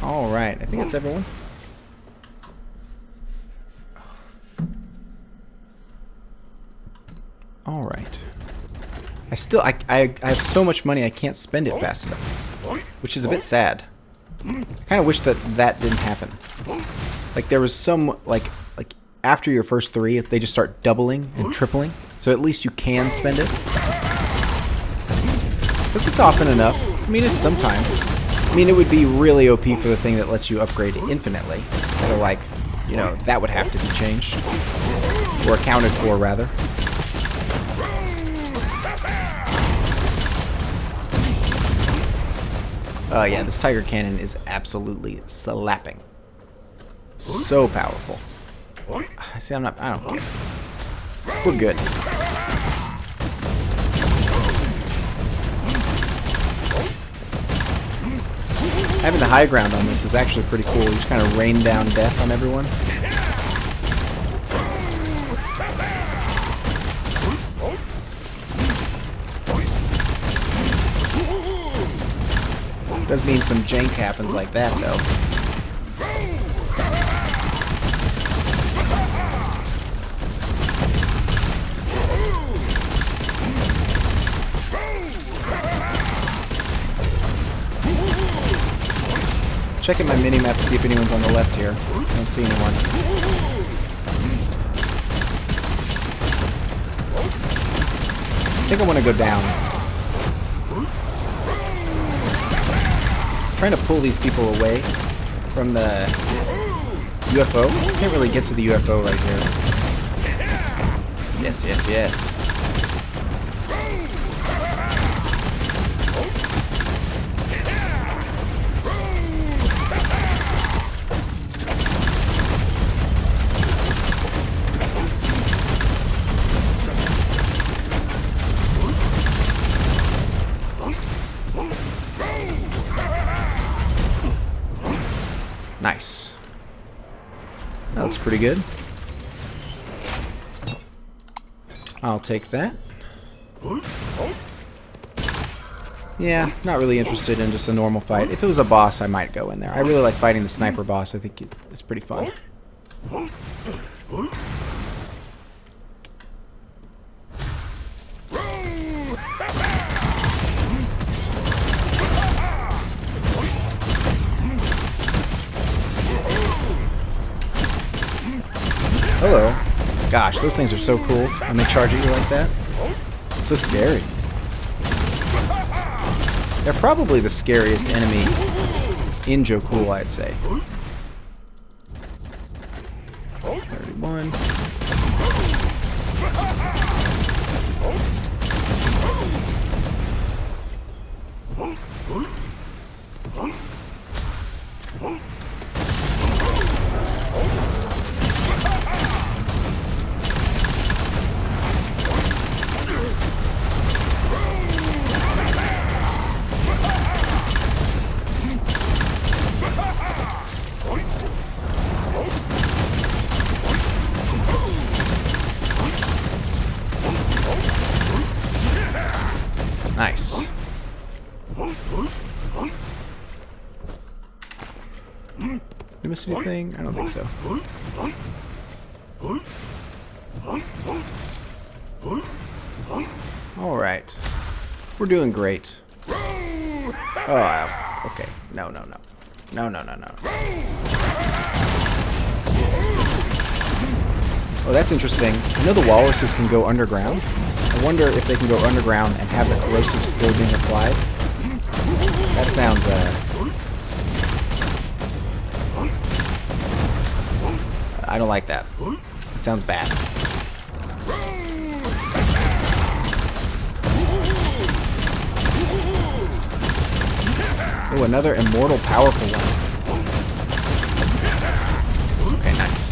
Alright, I think that's everyone. Alright. I have so much money I can't spend it fast enough, which is a bit sad. I kind of wish that didn't happen. Like there was some, like after your first 3, if they just start doubling and tripling, so at least you can spend it. Because it's often enough. I mean, it's sometimes. I mean, it would be really OP for the thing that lets you upgrade infinitely. So like, you know, that would have to be changed. Or accounted for, rather. Yeah, this tiger cannon is absolutely slapping. So powerful. See, I don't care. We're good. Having the high ground on this is actually pretty cool. You just kind of rain down death on everyone. Does mean some jank happens like that, though. Checking my mini-map to see if anyone's on the left here. I don't see anyone. I think I want to go down. Trying to pull these people away from the UFO. Can't really get to the UFO right here. Yes, yes, yes. Nice. That looks pretty good. I'll take that. Yeah, not really interested in just a normal fight. If it was a boss, I might go in there. I really like fighting the sniper boss. I think it's pretty fun. Hello. Gosh, those things are so cool when they charge at you like that. It's so scary. They're probably the scariest enemy in Joe Cool, I'd say. 31. Nice. Did I miss anything? I don't think so. Alright. We're doing great. Oh, okay. No. Oh, that's interesting. I know the walruses can go underground. I wonder if they can go underground and have the corrosive still being applied. That sounds, I don't like that. It sounds bad. Oh, another immortal powerful one. Okay, nice.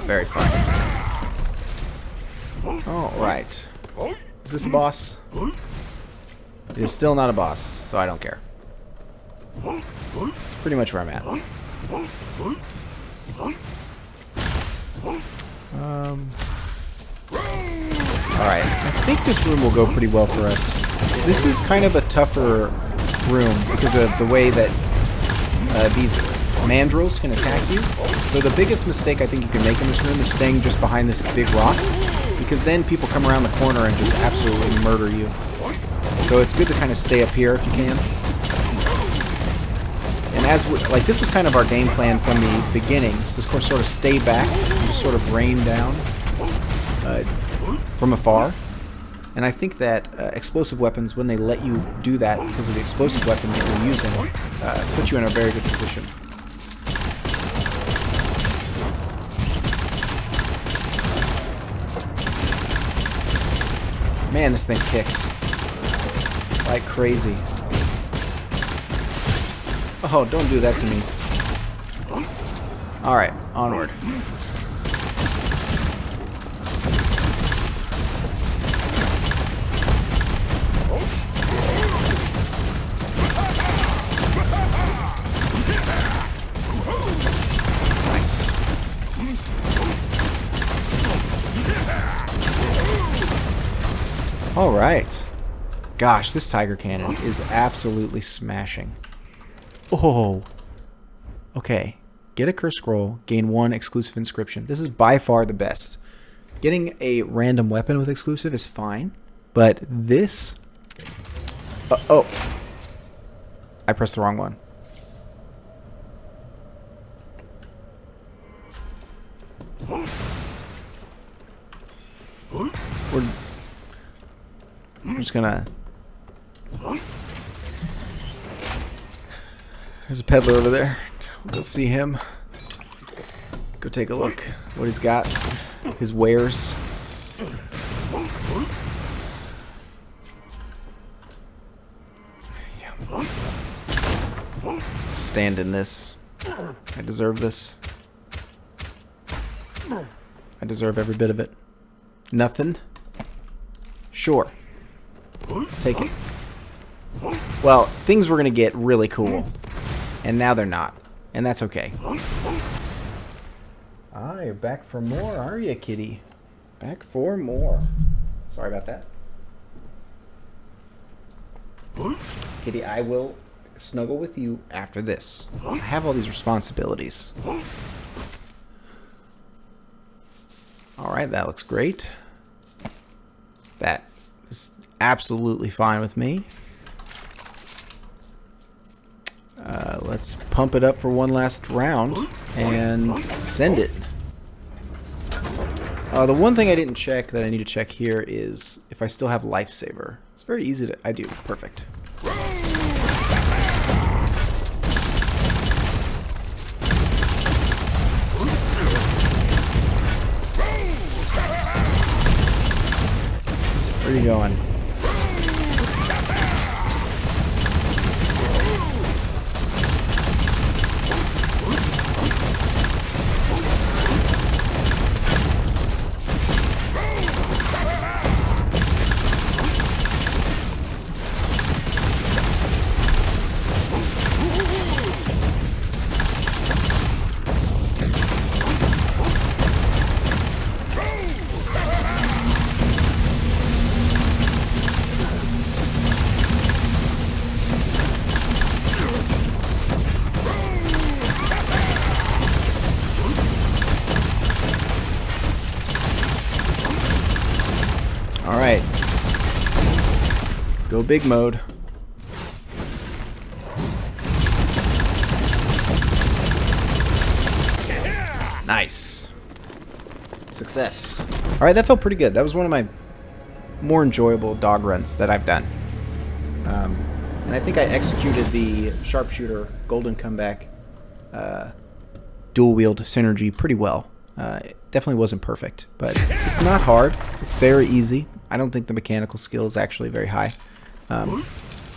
Very fun. Alright. Is this a boss? It is still not a boss, so I don't care. Pretty much where I'm at. Alright, I think this room will go pretty well for us. This is kind of a tougher room because of the way that these mandrills can attack you. So the biggest mistake I think you can make in this room is staying just behind this big rock, because then people come around the corner and just absolutely murder you. So it's good to kind of stay up here if you can. And as like this was kind of our game plan from the beginning, so of course sort of stay back and just sort of rain down from afar. And I think that explosive weapons, when they let you do that because of the explosive weapon that you're using, put you in a very good position. Man, this thing kicks like crazy. Oh, don't do that to me. Alright, onward. Alright. Gosh, this tiger cannon is absolutely smashing. Oh. Okay. Get a curse scroll, gain 1 exclusive inscription. This is by far the best. Getting a random weapon with exclusive is fine, but this... oh. I pressed the wrong one. I'm just gonna... There's a peddler over there. We'll go see him. Go take a look what he's got. His wares. Stand in this. I deserve this. I deserve every bit of it. Nothing? Sure. Take it. Well, things were going to get really cool. And now they're not. And that's okay. Ah, you're back for more, are you, kitty? Back for more. Sorry about that. Kitty, I will snuggle with you after this. I have all these responsibilities. Alright, that looks great. That is absolutely fine with me. Let's pump it up for one last round and send it. The one thing I didn't check that I need to check here is if I still have Lifesaver. It's very easy to... I do. Perfect. Where are you going? Alright. Go big mode. Nice. Success. Alright, that felt pretty good. That was one of my more enjoyable dog runs that I've done. And I think I executed the sharpshooter golden comeback dual wield synergy pretty well. It definitely wasn't perfect, but it's not hard. It's very easy. I don't think the mechanical skill is actually very high. You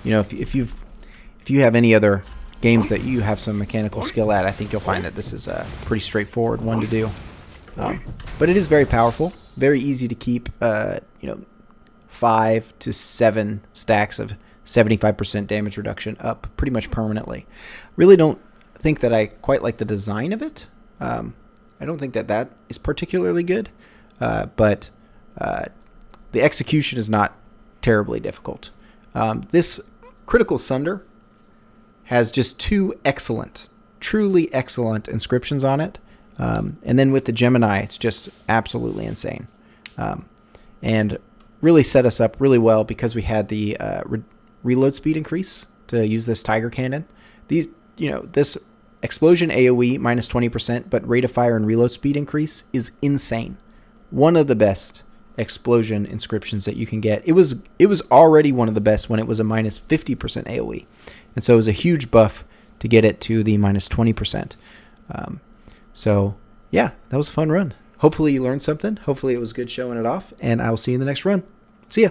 know, if you have any other games that you have some mechanical skill at, I think you'll find that this is a pretty straightforward one to do. But it is very powerful, very easy to keep. You know, 5 to 7 stacks of 75% damage reduction up pretty much permanently. Really don't think that I quite like the design of it. I don't think that that is particularly good, but the execution is not terribly difficult. This Critical Sunder has just 2 excellent, truly excellent inscriptions on it. And then with the Gemini, it's just absolutely insane. And really set us up really well because we had the reload speed increase to use this Tiger Cannon. These, you know, this explosion AoE minus 20%, but rate of fire and reload speed increase is insane. One of the best explosion inscriptions that you can get. It was already one of the best when it was a minus 50% AoE, and so it was a huge buff to get it to the minus 20%. So yeah, that was a fun run. Hopefully you learned something. Hopefully it was good showing it off, and I will see you in the next run. See ya.